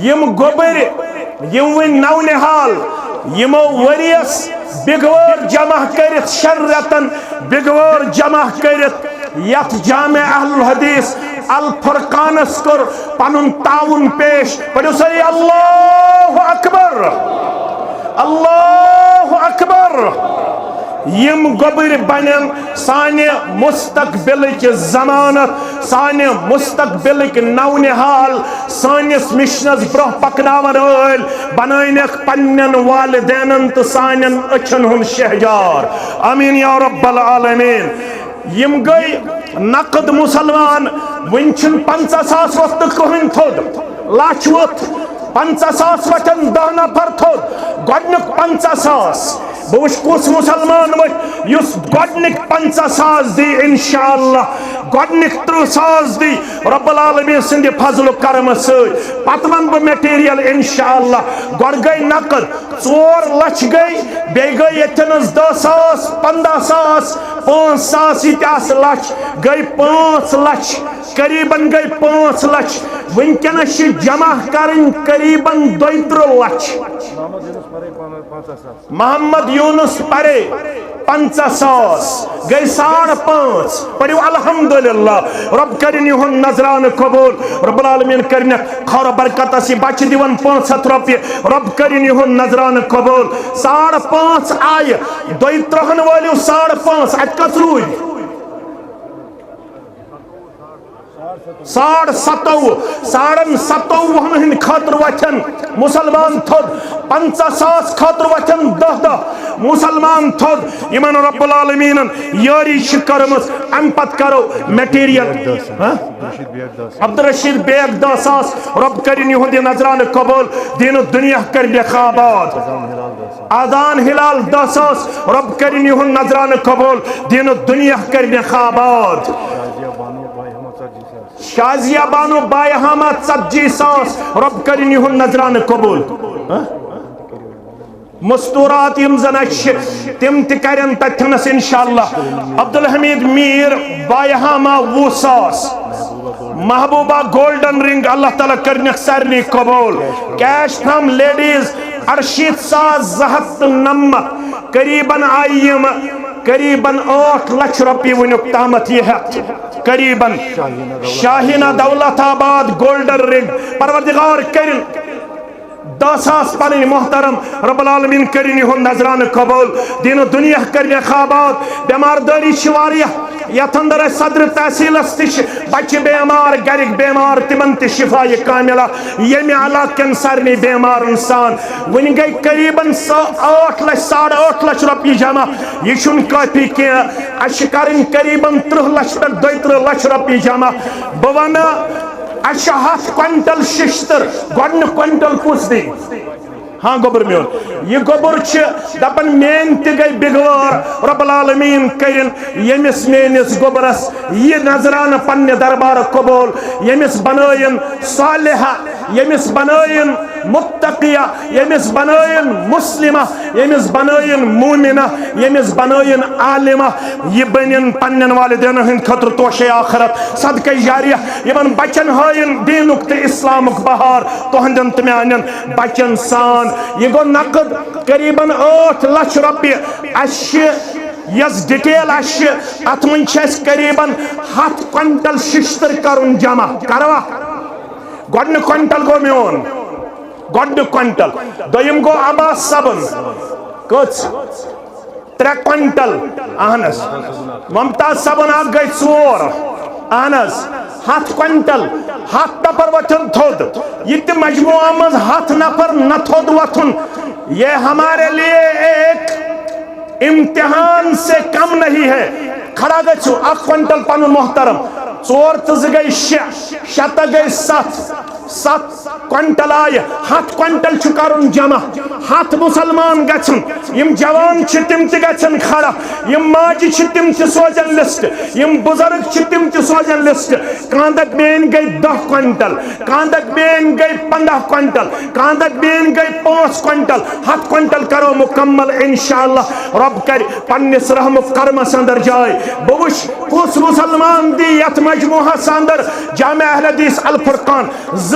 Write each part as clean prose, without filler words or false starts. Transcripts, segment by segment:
M گوبر M one نونحال یمو وریس بگوار جمع کرت شرطن بگوار جمع کرت یت جامع اہل الحدیث الفرقانس کر پنن تعاون پیش پڑھو سی اللہ اکبر اللہ اکبر یم گوبر بنن سانہ مستقبلک ضمانت سانہ مستقبلک نونحال سانس مشنس برہ پکناون ول بنائنک پنن والدینن تو سانن اچھن ہن شہجار آمین یا رب العالمین یم گئی نقد مسلمان ونچن 50,000 وقت کہن تھود لاچ وقت 50,000 وچن 10 نفر تھود گۄڈنیُک 50,000 بہ وچھ کس مسلمان وچھ یس گۄڈنیُک 50,000 دی انشاءاللہ گۄڈنیُک 30,000 دی رب العالمین سند فضل و کرم ست پتہ ون بہ میٹیریل انشاءاللہ گۄڈ گئی نقد 4 لچھ گئی بیٚیہِ گئی یتنس 10,000 15,000 5,000 یہ تہ لچھ گئی 5 لچھ قریباً گئی 5 لچھ ونکس جمع کرن قریباً 32 لچھ محمد یونس پرے 50,000 گئی 5.5 پڑھو الحمدللہ رب کرن یہن نظران قبول رب العالمین کرن خور برکت اسی بچ دیون 500 روپیہ رب کرن یہن نظران قبول 5.5 آئے 32 والیو 5.5 ات کس روز 57 ہن خاطر وچن مسلمان تھود 50,000 خاطر وچن 10 مسلمان تھود یمن رب العالمین یاری کرمس ام پت کرو میٹیریل عبدالرشید بیگ 10,000 رب کرن یہودی نظران قبول دین دنیا کر بے خوابات آذان ہلال 10,000 رب کرن یہود نظران قبول دین دنیا کر بے خوابات شازیہ بانو بائی حامد 40,000 رب کرن یہن نظران قبول مستورات یم زن تم تکرن تتنس انشاءاللہ عبدالحمید میر بائی حامہ 20,000 محبوبہ گولڈن رنگ اللہ تعالیٰ کرنک سرنی قبول کیش تھم لیڈیز 68,290 قریباً آئیم قریباً 8 لچھ روپی ونک تامت یہ ہے قریباً شاہینہ دولت آباد گولڈن رنگ پروردگار کرن 10,000 پنن محترم رب العالمین کرن یہن نظران قبول دین و دنیا کرن خوابات بیمار داری شواریہ یت اندر صدر تحصیل استش بچ بیمار گرک بیمار تمن تی شفا کاملہ یم علاقن سارنی بیمار انسان ون گئی قریباً 8 لچھ 8.5 لچھ روپیہ جمع یہ چھن کافی کی اش کرن قریباً 30 لچھ تک 32 لچھ روپیہ جمع بوانا اش 7 کوئنٹل ششتر گۄڈنیُک کوئنٹل کس دی ہاں گوبر میون یہ گوبر دپن مین تہ گئی بگوار رب العالمین کرن یمس مینس گوبرس یہ نظرانہ پنہ دربار قبول یمس بنائن صالحہ یمس بنائن متقیہ یمس بنائن مسلمہ یمس بنائن مومنہ یمس بنائن عالمہ یہ بنن پنن والدین ہند خطر توشے آخرت صدقہ جاریہ یمن بچن ہائن دینک تہ اسلامک بہار تہندن تہ میانن بچن سان یہ گو نقد قریباً 8 لچھ روپیہ اش یس ڈیٹیل اش ات من قریباً 7 کوئنٹل ششتر کرن جمع کروا گۄڈنیُک کوئنٹل گو میون گۄڈنیُک کوئنٹل دویم گو عباس صبن کٔژ 3 کوئنٹل اہنس ممتاز صبن اکھ گئی 4 اہنس 7 کوئنٹل 7 نفر وتھن تھود یہ تہ مجموعہ مز 7 نفر نہ تھود وتھن یہ ہمارے لیے ایک امتحان سے کم نہیں ہے کھڑا گژھو 1 کوئنٹل پنن محترم 4 تہ 2 گئی 6 تہ گئی 7 کوئنٹل آئے 7 کوئنٹل چھ کرن جمع 7 مسلمان گژھن یم جوان چھ تم تہ گژھن کھڑا یم ماجہ چھ تم تہ سوزن لسٹ یم بزرگ چھ تم تہ سوزن لسٹ کاندک بین گئی 10 کوئنٹل کاندک بین گئی 15 کوئنٹل کاندک بین گئی 5 کوئنٹل 7 کوئنٹل کرو مکمل انشاءاللہ رب کر پنس رحم کرمس اندر جائے بوش کس مسلمان دی یت مجموعہ اندر جامع اہل حدیث الفرقان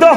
10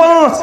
5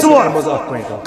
4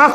8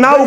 9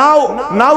9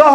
10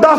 10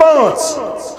5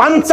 5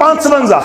55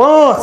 5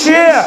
60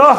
10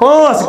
5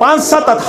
5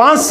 5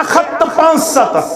175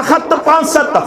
175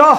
10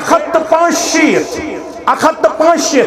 175 175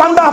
15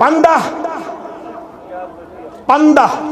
15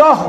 10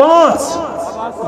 5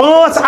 5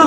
10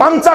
5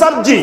40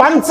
5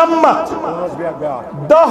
90 10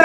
3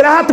3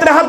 3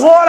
4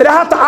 3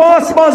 5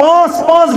5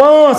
5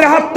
3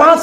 5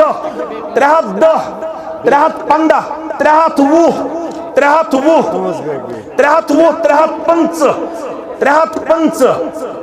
10 3 15 3 5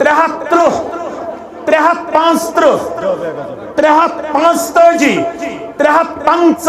3 5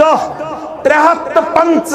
10 3 5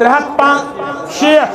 3 60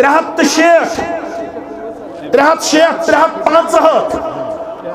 360 5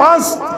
5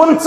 5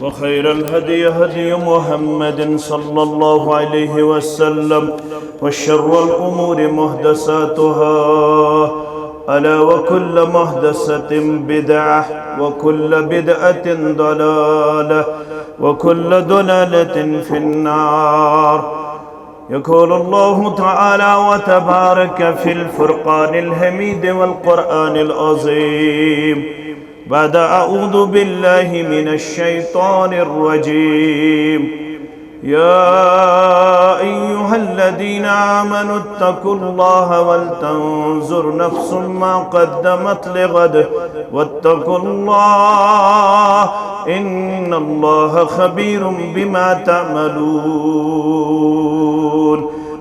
وخير الهدي هدي محمد صلى الله عليه وسلم وشر الأمور محدثاتها ألا وكل محدثة بدعة وكل بدعة ضلالة وكل ضلالة في النار يقول الله تعالى وتبارك في الفرقان الحميد والقرآن العظيم بعد أعوذ بالله من الشيطان الرجيم يا أيها الذين آمنوا اتقوا الله ولتنظر نفس ما قدمت لغد واتقوا الله إن الله خبير بما تعملون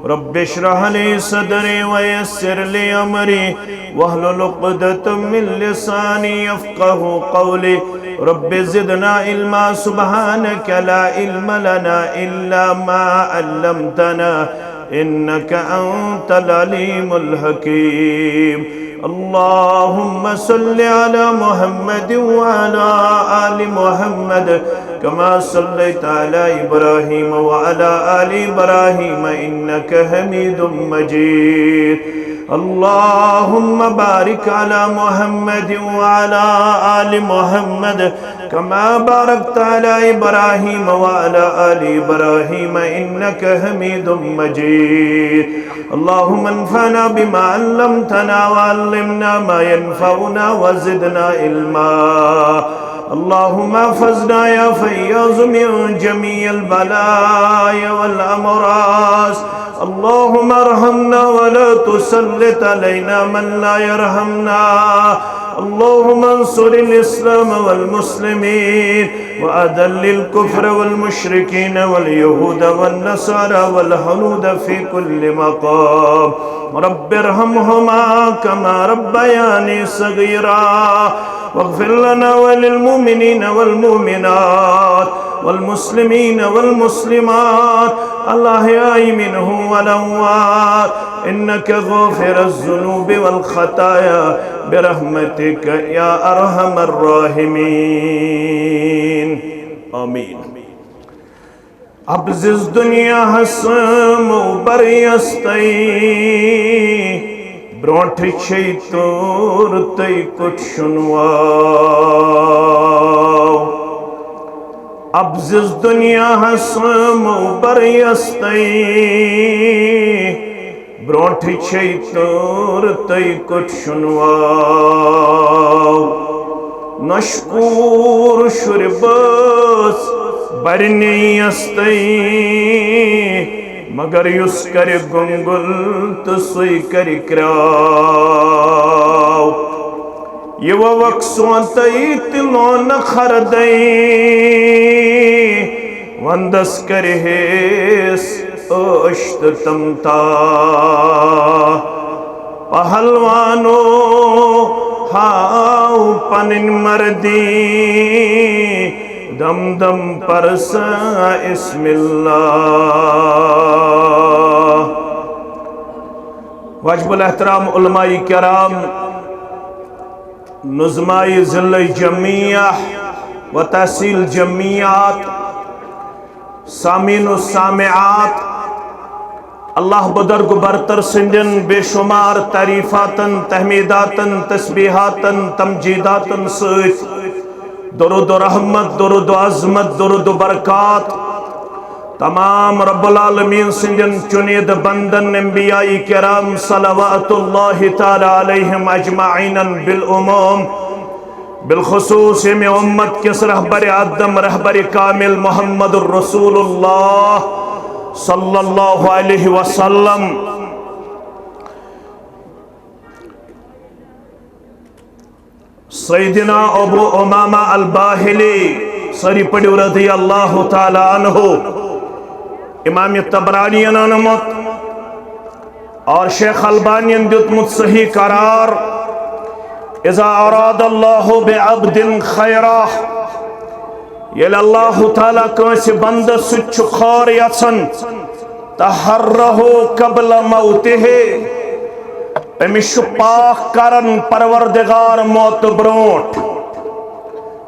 رب اشرح لي صدري ويسر لي أمري واحلل عقدة من لساني يفقه قولي رب زدنا علما سبحانك لا علم لنا إلا ما علمتنا إنك أنت العليم الحكيم اللهم صل على محمد وعلى آل محمد كما صليت على إبراهيم وعلى آل إبراهيم إنك حميد مجيد اللهم بارك على محمد وعلى آل محمد كما باركت على إبراهيم وعلى آل إبراهيم إنك حميد مجيد اللهم انفعنا بما علمتنا وعلمنا ما ينفعنا وزدنا علما اللهم احفظنا يا فياض من جميع البلايا والأمراض اللهم ارحمنا ولا تسلط علينا من لا يرحمنا اللهم انصر الإسلام والمسلمين وأذل الكفر والمشركين واليهود والنصارى والهنود في كل مقام رب ارحمهما كما ربياني صغيرا واغفر لنا وللمؤمنين والمؤمنات والمسلمين والمسلمات الأحياء منهم والأموات إنك غافر الذنوب والخطايا برحمتك يا أرحم الراحمين آمين ابزز دنیا حسم و بریستی برونٹ چھئی تور تی کچھ شنواو ابزز دنیا حسم و بریستی برونٹ چھئی تور تی کچھ شنواو نشکور شربس برنی استی مگر یس کر گنگل تسوی کر کراو یہ وقسوان تی تلون خردئی وندس کر حیث اشت تمتا پہلوانو ہاو پنن مردی دم دم پرسا اسم اللہ واجب الاحترام علماء کرام نظمائی ضلع جمعیہ و تحصیل جمعیات سامعین و سامعات اللہ بدرگ برتر سندن بے شمار تعریفاتن تحمیداتن تسبیحاتن تمجیداتن سیت درود و رحمت درود و عظمت درود و برکات تمام رب العالمین سندن چنید بندن انبیاء کرام صلوات اللہ تعالی علیہم اجمعین بالعموم بالخصوص میں امت کس رہبر آدم رہبر کامل محمد الرسول اللہ صلی اللہ علیہ وسلم سیدنا ابو امامہ الباہلی سری پڑیو رضی اللہ تعالی عنہ امام تبرانی نمت اور شیخ البانی دیتمت صحیح قرار اذا اراد اللہ بعبد خیرہ یل اللہ تعالی کنس بند سچ خور یسن تحرہو قبل موتہ امیش پاک کرن پروردگار موت برونٹ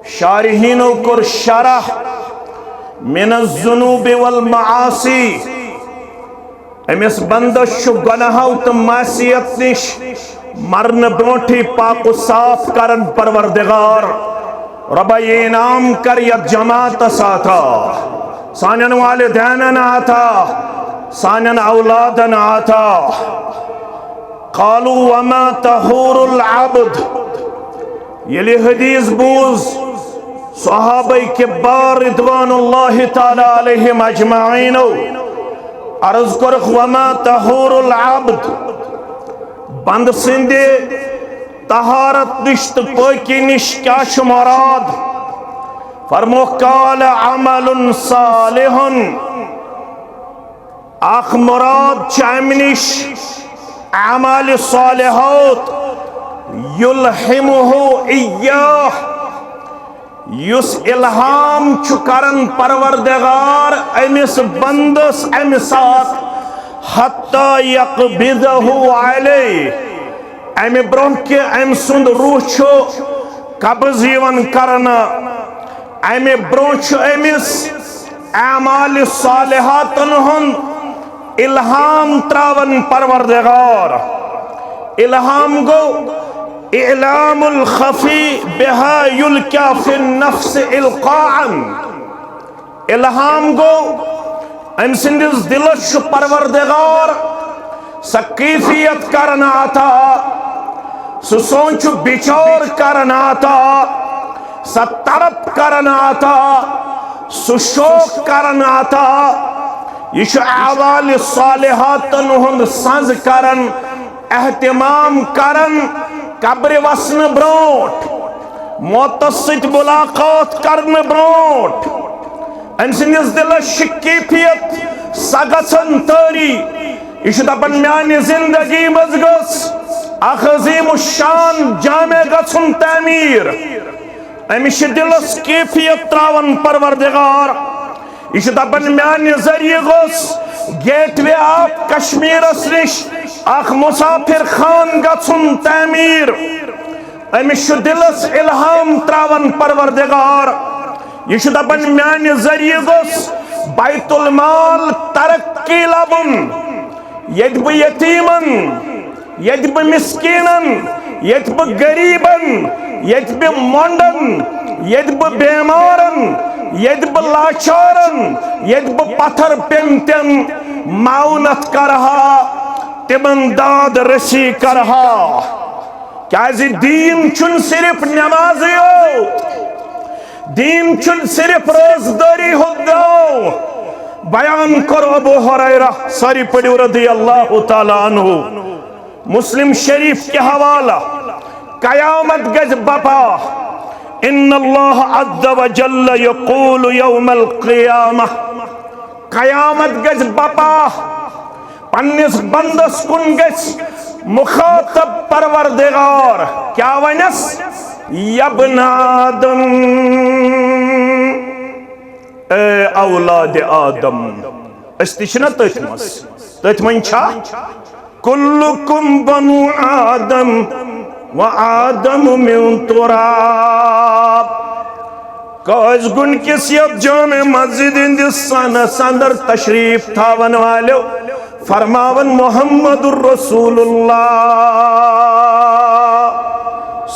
شارحینو کر شرح من الذنوب والمعاصی امیس بندش گناہو تم معصیت نش مرن برونٹی پاک و صاف کرن پروردگار رب انعام کر یک جماعت ساتھا سانن والدین آتا سانن اولادن آتا قالوا وما طهور العبد یلی حدیث بوز صحابہ کبار رضوان اللہ تعالی علیہم اجمعین عرض کرخ وما طہور العبد بند سندے طہارت نشت پاکی نش کیا مراد فرمو قال عمل صالح اخ مراد چامنش اعمال صالحات یلہمہ ایاہ یس الہام چکرن پروردگار امس بندس ام سات حتی یقبضہ علیہ ام برون کے ام سند روح چھو قبض یون کرنا ام برون چھو امس اعمال صالحاتن ہن الہام تراون پروردگار الہام گو اعلام الخفی بها یلکا فی النفس القاعا الہام گو ام سندس دلش پروردگار سکیفیت کرنا آتا سوچ بچور کرنا آتا سترپ کرنا آتا سشوق کرنا آتا یہ اعمال صالحاتن ہند سنز کرن اہتمام کرن قبر وسن بروٹ موتست ملاقات کرن بروٹ ام سندس دلس کیفیت سگسن تاری یہ دپن میانہ زندگی مز گس اخ عظیم الشان جامع گژھن تعمیر امس دلس کیفیت تراون پروردگار یہ دپن میانہ ذریعہ گوس گیٹ وے آف کشمیرس نش اخ مسافر خان گژھن تعمیر امس دلس الہام تراون پروردگار یہ دپن میانہ ذریعہ گوس بیت المال ترقی لبن یت بہ یتیمن یت بہ مسکینن یت بہ غریبن یت بہ مونڈن یت بہ بیمارن یت بہ لاچارن یت بہ پتھر پینتن معاونت کرہا تمن داد رسی کرہا کیازِ دین چھن صرف نمازیو دین چھن صرف روزداری ہو بیان کرو ابو ہریرہ ساری پڑھو رضی اللہ تعالیٰ عنہ مسلم شریف کے حوالہ قیامت گز بپا ان اللہ عز و جل یقول یوم القیامہ قیامت گز بپا پنس بندس کن گز مخاطب پروردگار کیا ونس یبن آدم اے اولاد آدم استشنہ تجمس تجمن چھا کلکم بنو آدم و آدم من تراب کاز گن کس یب جامع مسجد اندسان سندر تشریف تھاون والو فرماون محمد الرسول اللہ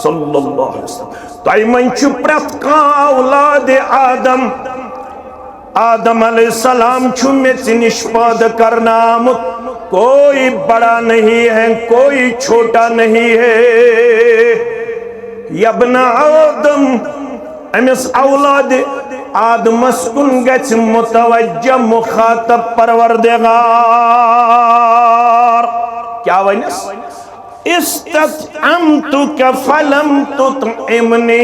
صلی اللہ علیہ وسلم تائمن چپرت کا اولاد آدم آدم علیہ السلام چھمت نشپاد کرنا کوئی بڑا نہیں ہے کوئی چھوٹا نہیں ہے یبن آدم امس اولاد آدم اسکن گچ متوجہ مخاطب پروردگار کیا ونس استطعمتک فلم تطعمنی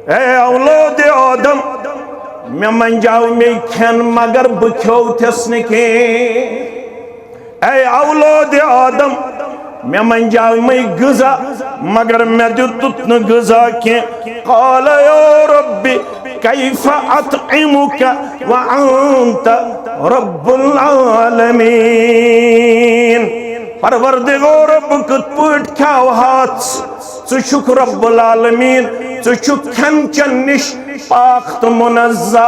اے اولاد آدم میں من جاؤ میں کھین مگر بکھو تھس نکے اے اولاد آدم میں من جاؤ میں غذا مگر میں دیتن غذا کے قال یا ربی کیف اطعمک وانت رب العالمین پروردگار رب کت پوٹ کھاو ہاتھ چھ رب العالمین چھ کھن چن نش پاک منزہ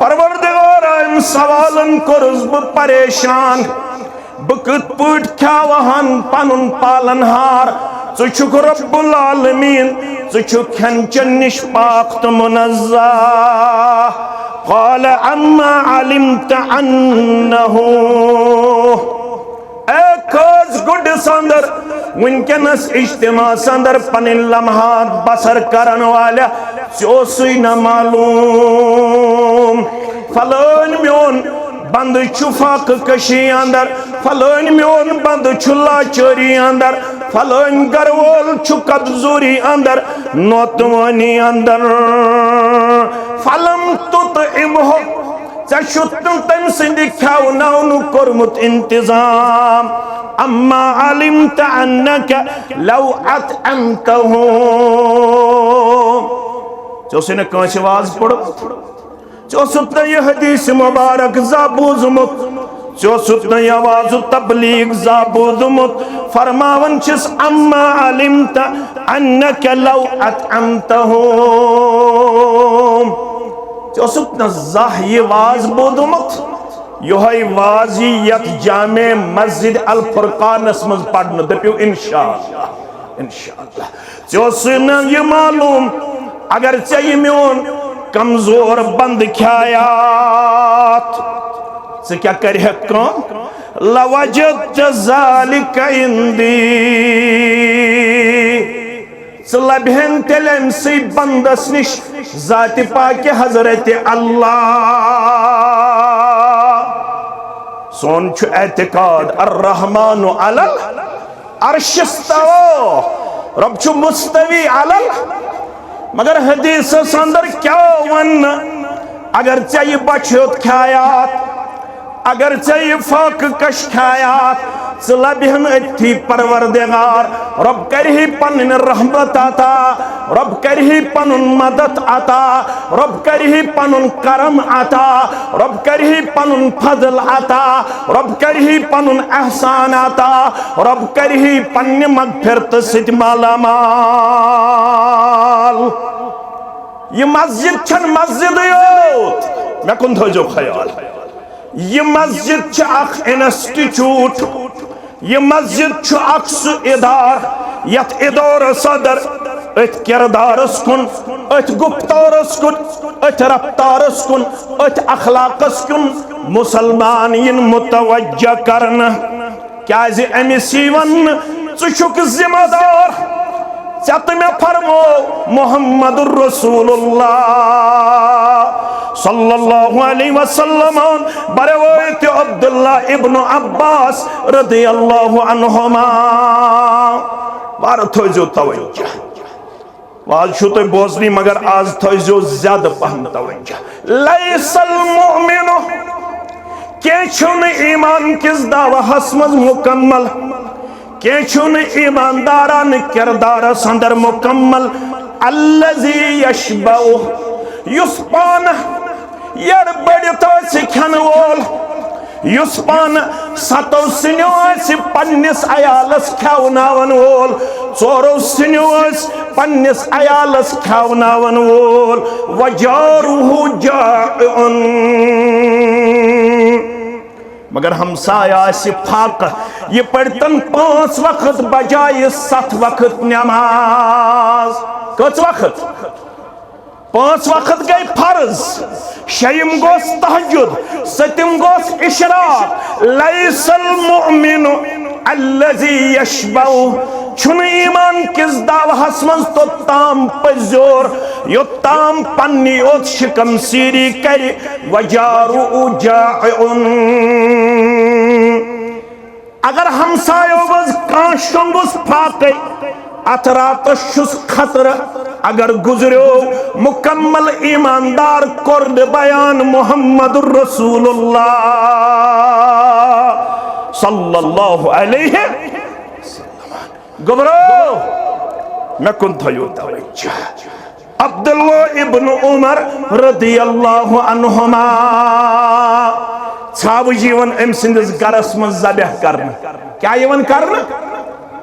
پروردگار ام سوالن کرز ب پریشان بکت پوٹ کھاوہن پنن پالن ہار چھ رب العالمین چھ کھن چن نش پاک منزہ قال اما علمت انہو اے کھوز گڈس اندر ونکنس اجتماع اندر پنن لمحات بسر کرن والا چوسی نہ معلوم فلان میون بند چفاق کشی اندر فلان میون بند چلا چوری اندر فلان گرول چکت زوری اندر نوتوانی اندر فلم تطعمہ چشتن تم سندی کھاو ناونو کرمت انتظام اما علمت عنک لو اطعمتہو چوسی نے کانچ واز پڑھو چوسط نے یہ حدیث مبارک زابوزمت چوسط نے یہ آواز تبلیغ زابوزمت فرماون چس اما علمت انک لو اطعمتہو چوسط نے زاہ یہ واز بودمت یہ واضی یت جامع مسجد الفرقان اسمز پڑھنا دپیو انشاءاللہ انشاءاللہ چوسط نے یہ معلوم اگر چاہیے میون کمزور بند کھایات سے کیا کری ہے کام لوجدت ذالک اندی سے لبہن تلیم سی بندس نش ذات پاک حضرت اللہ سون چھو اعتقاد الرحمن علل عرش استو رب چھو مستوی علل مگر حدیث اندر کیا ون اگر چاہیے بچھوت کھایات اگر چاہیے فاق کش کھایات لبہن اتھی پروردگار رب کرہی پنن رحمت آتا رب کرہی پنن مدد آتا رب کرہی پنن کرم آتا رب کرہی پنن فضل آتا رب کرہی پنن احسان آتا رب کرہی پنن مغفرت ست مالا مال یہ مسجد چھن مسجد یوت میں کن دھو جو خیال یہ مسجد چھ اخ انسٹیچوٹ یہ مسجد چھ اکس ادار یت ادار صدر ات کردارس کن ات گفتارس کن ات رفتارس کن ات اخلاقس کن مسلمان ین متوجہ کرنا کیا زی امیسی ون چشک ذمہ دار چت میں فرمو محمد الرسول اللہ صلی اللہ علیہ وسلم بروایت عبداللہ ابن عباس رضی اللہ عنہما بارت ہوئی جو توجہ آج شو تو بوزنی مگر آج تو جو زیادہ پہم توجہ لیس المؤمن کیچھن ایمان کس دعوی حسمز مکمل کیچھن ایمانداران کردار سندر مکمل اللذی یشبعو یسپان یر بڑیتا سکھن وول یسپان ستو سنیوز پنیس ایالس کھاوناون وول چورو سنیوز پنیس ایالس کھاوناون وول وجارو جائعن مگر ہمسایہ سے پھاق یہ پڑھتن 5 وقت بجائے 7 وقت نماز کچھ وقت 5 وقت گئی فرض شیم گوس تحجد ستم گوس اشراق لیس المؤمن الذي یشبعو چھن ایمان کس دعوی حسمنز تو تام پزور یو تام پنی اوت شکم سیری کری وجارو جائعن اگر ہمسایو بز کانشن بز پھاقی اتراتش شس خطر اگر گزریو مکمل ایماندار کرد بیان محمد الرسول اللہ صلی اللہ علیہ گبرو میں کن تھا یوں توجہ عبداللہ ابن عمر رضی اللہ عنہما چھاو جیون ام سندس گرس من ذبح کرنا کیا یون کرنا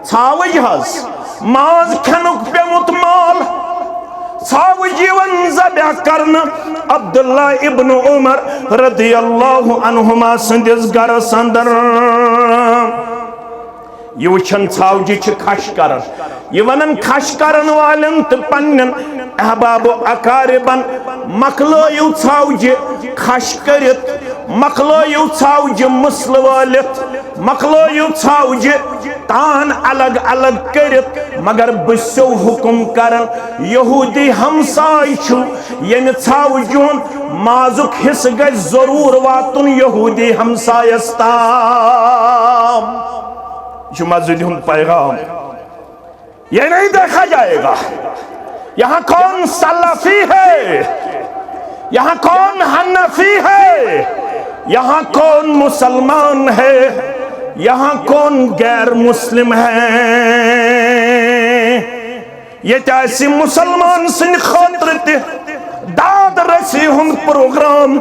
چھاو جہاز ماز کھنک پیمت مال چھاو جیون ذبح کرنا عبداللہ ابن عمر رضی اللہ عنہما سندس گرس اندر یہ وچھن چھاو جی چھ کھش کرن یہ ونن کھش کرن والن تو پنن احباب و اقاربن مکلویو چھاو جی کھش کرت مکلویو چھاو جی مسل والت مکلو ژھاوجہ تان الگ الگ کرت مگر بسو حکم کرن یہودی ہمسائے چھو یم ژھاوجون مازک حصہ گژھِ ضرور واتن یہودی ہمسایس تام یہ مسجد ہند پیغام یہ نہیں دیکھا جائے گا یہاں کون سلفی ہے یہاں کون حنفی ہے یہاں کون مسلمان ہے یہاں کون غیر مسلم ہے یہ چاہیے مسلمان سن خاطر داد رسی ہند پروگرام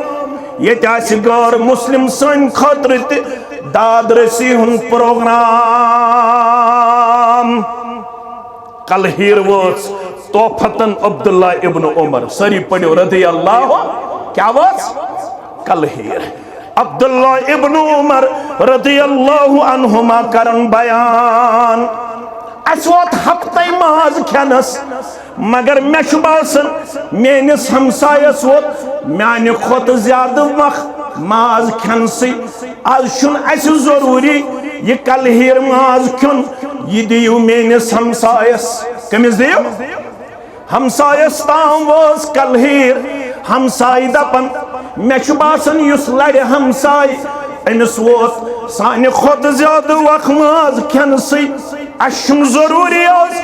یہ چاہیے غیر مسلم سن خاطر داد رسی ہند پروگرام کل ہیر ووس توفتن عبداللہ ابن عمر سری پڑھو رضی اللہ کیا ووس کل ہیر عبداللہ ابن عمر رضی اللہ عنہما کرن بیان اس وقت ہفتے ماز کھنس مگر میں باسن میانس ہمسایس وقت میانہ کھوت زیادہ وقت ماز کھنسی آج چھن اس ضروری یہ کل ہیر ماز کھن یہ دیو میانس ہمسایس کمس دیو ہمسایس تام واس کل ہیر ہمسائی دپن میں باسن یس لڑ ہمسائی امس ووت سانہ کھوت زیادہ وقت ماز کھنسی اشم ضروری آز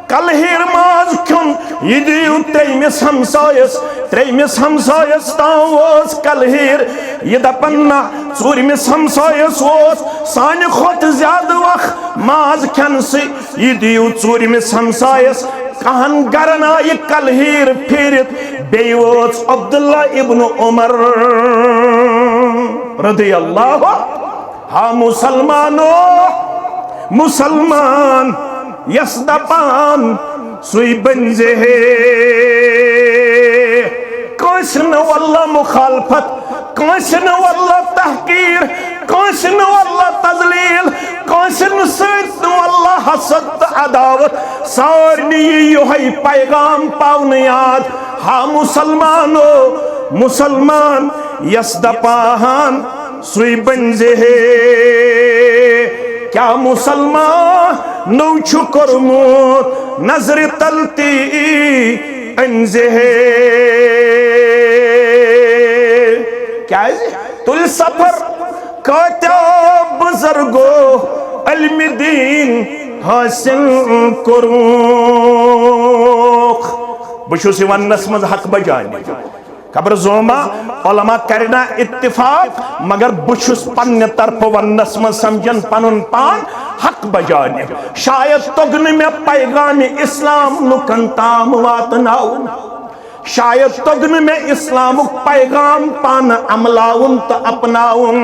کل ہیر ماز کھن یہ دیو تریمس ہمسایس تام واس کل ہیر یہ دپنا ژورمس ہمسایس واس سانہ کھوت زیادہ وقت ماز کھنسی یہ دیو ژورمس ہمسایس کہن گرن آئی کل ہیر پھیرت بی ووت عبداللہ ابن عمر رضی اللہ ہاں مسلمانو مسلمان یس دپان سوی بنزے ہے کونسن واللہ مخالفت کونسن واللہ تحقیر کونسن واللہ تذلیل کونسن سیت واللہ حسد عداوت سارنی یہی پیغام پاون یاد ہاں مسلمانو مسلمان یس دپان سوی بنزے ہے کیا مسلمان نو چھو کرموت نظر تلتی انزے ہے کیا ہے تل سفر کاتیا بزرگو علم دین حاصل کروں بشو سی ونس مز حق بجانی خبر زوما علماء کرنا اتفاق مگر بچھس پنہ طرف ونس من سمجھن پنن پان حق بجانے شاید تگن میں پیغام اسلام لکن تام واتناؤن شاید تگن میں اسلام پیغام پان عملاؤن تا اپناؤن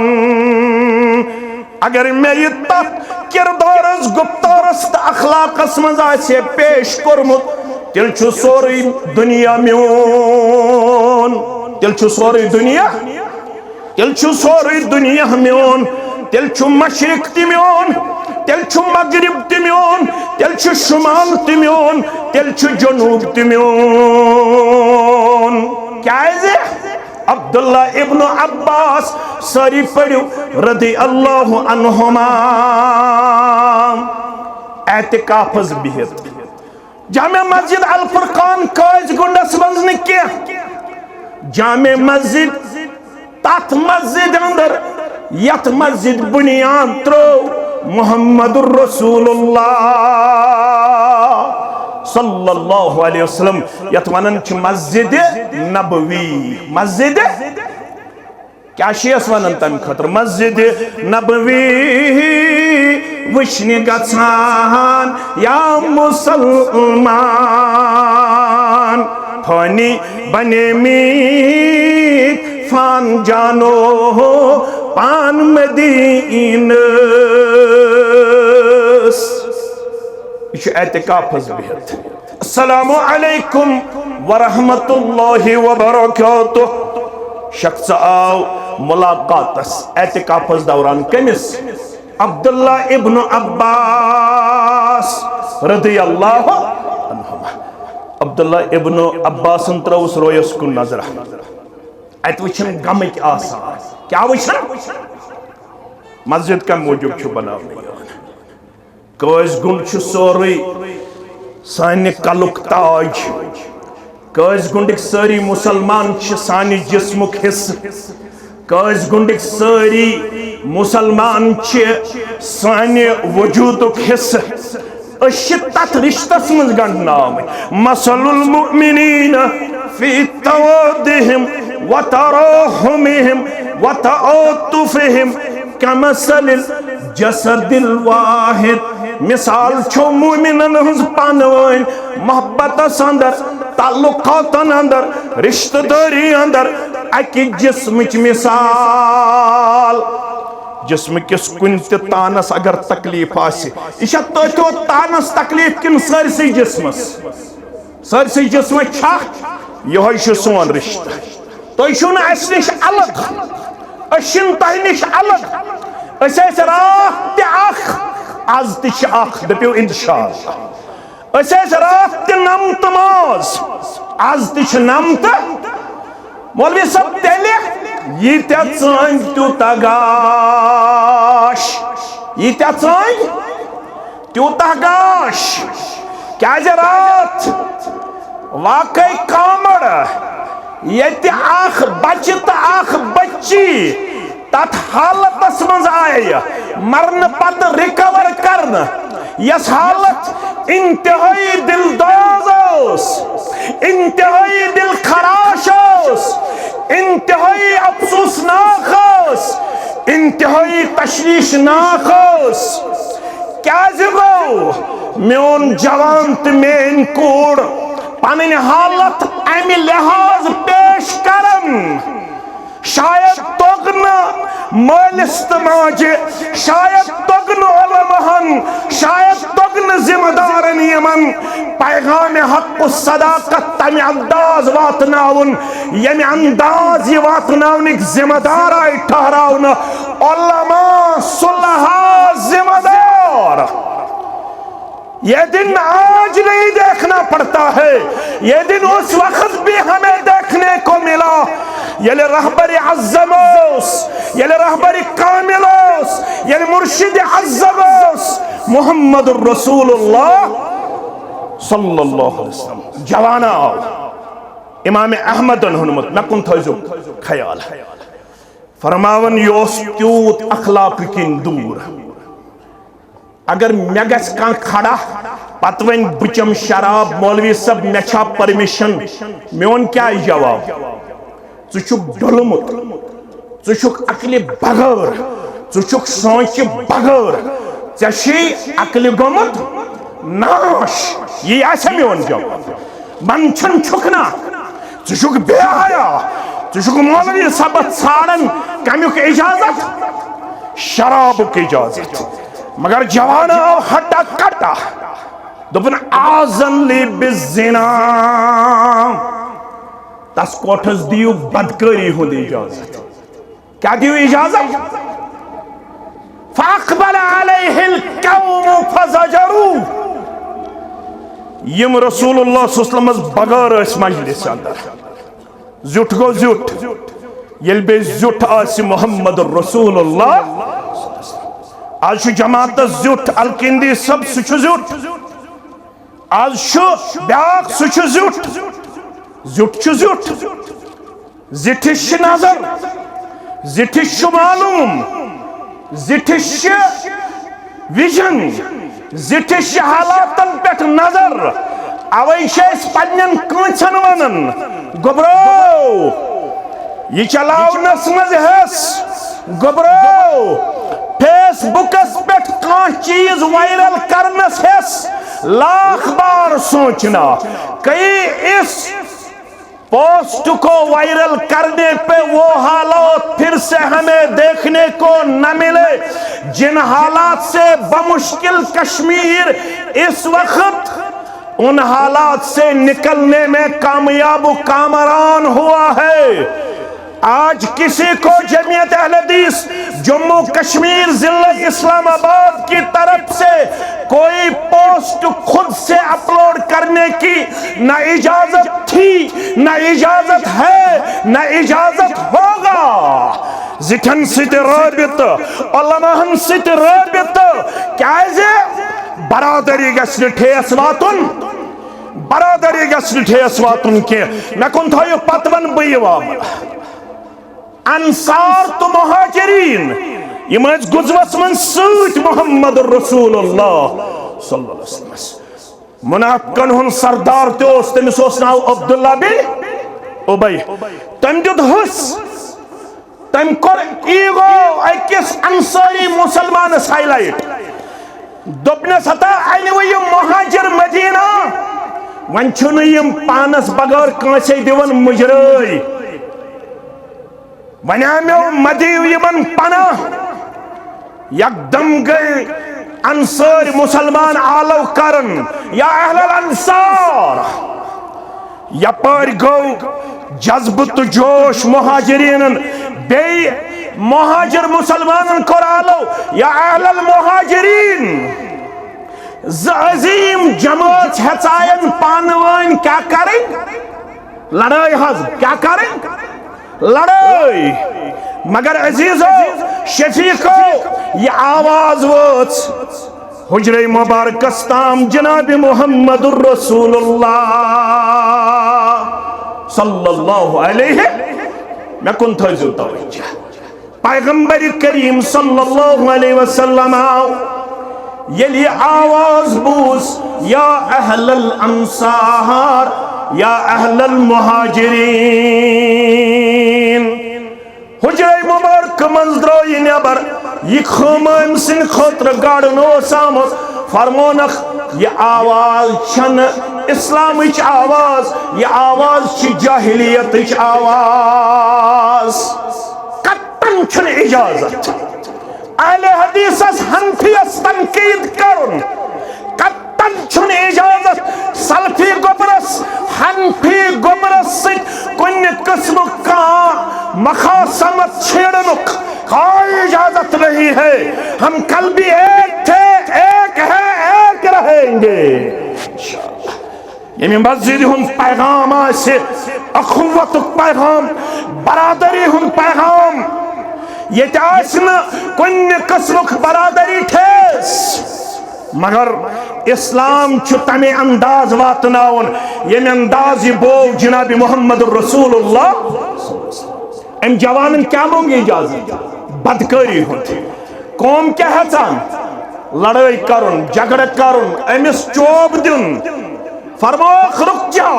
اگر میں یہ تک کردارس گفتارس تا اخلاق اسمزا سے پیش کرمت تیل چھو سوری دنیا میون تیل چھو سوری دنیا تیل چھو سوری دنیا میون تیل چھو مشرق تی میون تیل چھو مغرب تی میون تیل چھو شمال تی میون تیل چھو جنوب تی میون کیا ہے زی عبداللہ ابن عباس ساری پڑھو رضی اللہ عنہما اعتکافز بہت جامع مسجد الفرقان کاج گنڈس منزن کیا جامع مسجد تات مسجد اندر یت مسجد بنیان ترو محمد الرسول اللہ صلی اللہ علیہ وسلم یت ونن چھ مسجد نبوی مسجد کیا شیئس ونن تم خطر مسجد نبوی وشنی گژھان یا مسلمان پھانی بنے میت فان جانو پان مدینس یہ اعتکاف بہت السلام علیکم ورحمت اللہ وبرکاتہ شخص آو ملاقاتس اعتکاف دوران کمس عبداللہ ابن عباس رضی اللہ عنہما عبداللہ ابن عباس تروس رویس کن نظرہ ایت وچھن غمک آسان کیا وچھن مسجد کا موجب چھو بناونے قٲضۍ گُنٛڈ چھُ سورُے سانہِ کلُک تاج قٲضۍ گُنٛڈٕکۍ سٲری مُسلمان چھِ سانہِ جسمُک حصہٕ قٲضۍ گُنٛڈٕکۍ سٲری مُسلمان چھِ سانہِ وجوٗدُک حصہٕ أسۍ چھِ تتھ رشتس منٛز گنٛڈناوٕنۍ مثل المؤمنین فی توادہم وتراحمہم وتعاطفہم کمثل الجسد الواحد مثال چھو مومنن ہنز پانوائن محبت اندر تعلقات اندر رشتہ داری اندر اکی جسمچ مثال جسم کس کنت تانس اگر تکلیف آسی یہ تو تانس تکلیف کن سرسی جسمس سرسی جسم چھا یہ سون رشتہ تو چھو اس نش الگ اشن تہ نش الگ اس رات تہ اخ آز تہ اخ دپیو انشاءاللہ اس رات تہ نمت ماز آز تہ نمت مولوی صاحب تیلے یہ تہ ژٲنٛگۍ تیوٗتاہ گاش یہ تہ ژٲنٛگۍ تیوٗتاہ گاش کیازِ رات واقعی کامڑ یتہِ اکھ بچہ تہ اکھ بچی تت حالتس منٛز آیہِ مرنہٕ پتہٕ رِکور کرنہٕ یس حالت انتہائی دل دوز اوس انتہائی دل خراش اوس انتہائی افسوسناک اوس انتہائی تشویشناک اوس کیازِ گوٚو میون جوان تہٕ میٲنۍ کوٗر پنٕنۍ حالت امہِ لحاظ پیش کرن شاید توٚگ نہٕ مٲلِس تہٕ ماجہِ شاید توٚگ نہٕ علماہن شاید توٚگ نہٕ ذمہٕ دارن یِمن پیغام حق و صداقت تمہِ انداز واتناوُن ییٚمہِ انداز یہِ واتناونٕکۍ ذمہٕ دار آیہِ ٹھہراونہٕ علما صلحاء ذمہ دار یہ دن آج نہیں دیکھنا پڑتا ہے یہ دن اس وقت بھی ہمیں دیکھنے کو ملا یل رہبر عظموس یل رہبر کاملوس یل مرشد عظموس محمد الرسول اللہ صلی اللہ علیہ وسلم جوانا آو امام احمد انہنمت نکن تھوزو خیال فرماون یوس تیوت اخلاق کن دور اگر میں گس کان کھڑا پت ون بچم شراب مولوی صاحب مے چھا پرمیشن میون کیا جواب ژٕ چھُکھ ڈولمُت ژٕ چھُکھ عقلہِ بغٲر ژٕ چھُکھ سونچہِ بغٲر ژےٚ چھُے عقلہِ گوٚمُت ناش یی آسہِ میون جواب منچھن چھُکھ نا ژٕ چھُکھ بے حیا ژٕ چھُکھ مولوی صاحبس ژھانڈان کمیُک اجازت شرابُک اجازت مگر جوان آو ہٹا کٹا دپن آزن لی بالزنا تس کوٹھس دیو بدکاری ہند اجازت کیا دیو اجازت فاقبل علیہ القوم فزجروا یم رسول اللہ صلی اللہ علیہ وسلم بغیر اس مجلس اندر زیٹ گو زیٹ یل بے زیٹ آسی محمد رسول اللہ آج شو جماعت زیٹ الکندی سب سچو زیٹ آج شو بیاق سچو زیٹ زیٹ چو زیٹ زیٹش نظر زیٹش معلوم زیٹش ویژن زیٹش حالاتن پیٹ نظر اوئی شیس پنین کانچن ونن گبرو یہ چلاو نسمز حس گبرو فیس بکس پیٹ کان چیز وائرل کرنس حس لاکھ بار سوچنا کئی اس پوسٹ کو وائرل کرنے پہ وہ حالات پھر سے ہمیں دیکھنے کو نہ ملے جن حالات سے بمشکل کشمیر اس وقت ان حالات سے نکلنے میں کامیاب و کامران ہوا ہے آج کسی کو جمعیت اہل حدیث جموں کشمیر ضلع اسلام آباد کی طرف سے کوئی پوسٹ خود سے اپلوڈ کرنے کی نہ اجازت تھی نہ اجازت ہے نہ اجازت ہوگا زٹھن ست رابط علماءن ست رابط کیازِ برادری گژھِ نہٕ ٹھیس واتُن برادری گژھِ نہٕ ٹھیس واتُن کینٛہہ مےٚ کُن تھٲیِو پتہٕ ون بہٕ یہِ واپس انصار تو مہاجرین یم ٲسۍ گُزوس منٛز سۭتۍ محمد رسول اللہ صلی اللہ علیہ وسلم منافقن ہُنٛد سردار تہِ اوس تٔمِس اوس ناو عبداللہ بن ابی تٔمۍ دیُت حصہٕ تٔمۍ کوٚر ایٖگو أکِس انصاری مُسلمانس ہائی لایٹ دوٚپنس ہتا انوٕ یِم مہاجر مدینہ وۄنۍ چھُنہٕ یِم پانس بغٲر کٲنٛسے دِوان مُجرٲے وۄنۍ آمیو مدیو یِمن پناہ یکدم گئی انصار مسلمان آلو کرن یا اہل الانصار یپار گو جذب تو جوش مہاجرین بی مہاجر مسلمان کور آلو یا اہل المہاجرین عظیم جماعت ہچائن پانوائن کیا کریں لڑائی حض کیا کریں لڑائی مگر عزیزو شفیقو یہ آواز ووت حجر مبارکستام جناب محمد الرسول اللہ صلی اللہ علیہ میں کن تھوزو توجہ پیغمبر کریم صلی اللہ علیہ وسلم یلی آواز بوس یا اہل الانصار یا اہل المہاجرین حجر مبارک منظروی نیبر یہ خمام سن خطر گاڑن اوس آمت فرمونخ یہ آواز چھن اسلامچ آواز یہ آواز چھ جاہلیتچ آواز کتن چھن اجازت اہل حدیث اس حنفیس تنقید کرن کتن چھن اجازت سلفی گبرس حنفی گبرس سک کن قسم کا مخاصمت چھیڑنک کوئی اجازت نہیں ہے ہم کل بھی ایک تھے ایک ہے ایک رہیں گے یعنی مسجد ہن پیغام آسے اخوت پیغام برادری ہن پیغام یہ تاسنا کن قسمک برادری ٹھیس مگر اسلام چھو تمہیں انداز واتناون یہ انداز یہ بو جناب محمد الرسول اللہ ام جوانن کیا مونگی اجازت بدکاری ہوتی قوم کیا ہے چان لڑائی کرن جگڑ کرن امس چوب دن فرموخ رک جا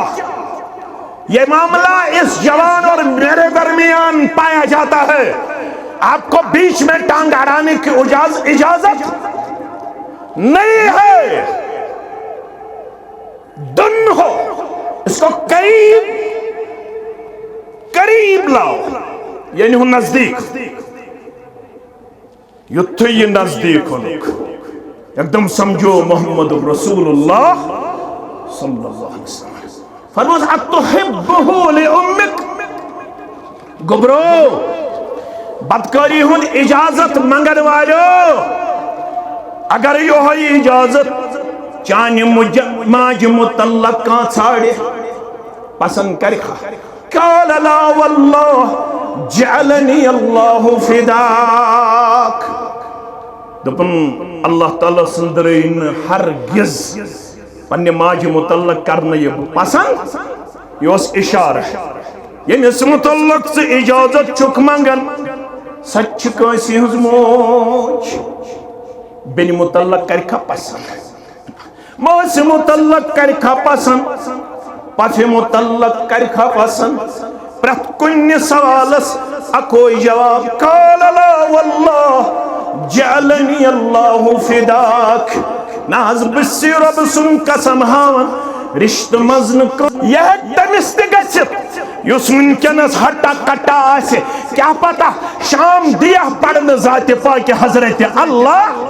یہ معاملہ اس جوان اور میرے درمیان پایا جاتا ہے آپ کو بیچ میں ٹانگ اڑانے کی اجازت نہیں ہے دن ہو اس کو قریب لاؤ یعنی ہوں نزدیک یتھو یہ نزدیک ہونک ایک دم سمجھو محمد رسول اللہ صلی اللہ علیہ وسلم فرموز اتحبہو لأمک گبرو بدکاری ہون اجازت منگن والو اگر یہ ہوئی اجازت چانی ماج متعلق کان چھاڑے پسند کرکھا قال لا واللہ جعلنی اللہ فداک دپن اللہ تعالیٰ سندرین ہرگز پنی ماج متعلق کرنا یہ پسند یہ اس اشارہ یعنی اس متعلق سے اجازت چک منگن سچ کیسی ہز موج بن متعلق کرکھا پسند موس متعلق کرکھا پسند پف متعلق کرکھا پسند پرت کن سوالس اکوئی جواب قال لا واللہ جعلنی اللہ فداک ناز بسی رب سن قسم ہاون رشت مزن کو یہ تمست گچت یس منکنس ہٹا کٹا آسے کیا پتا شام دیا پڑھن ذات پاک حضرت اللہ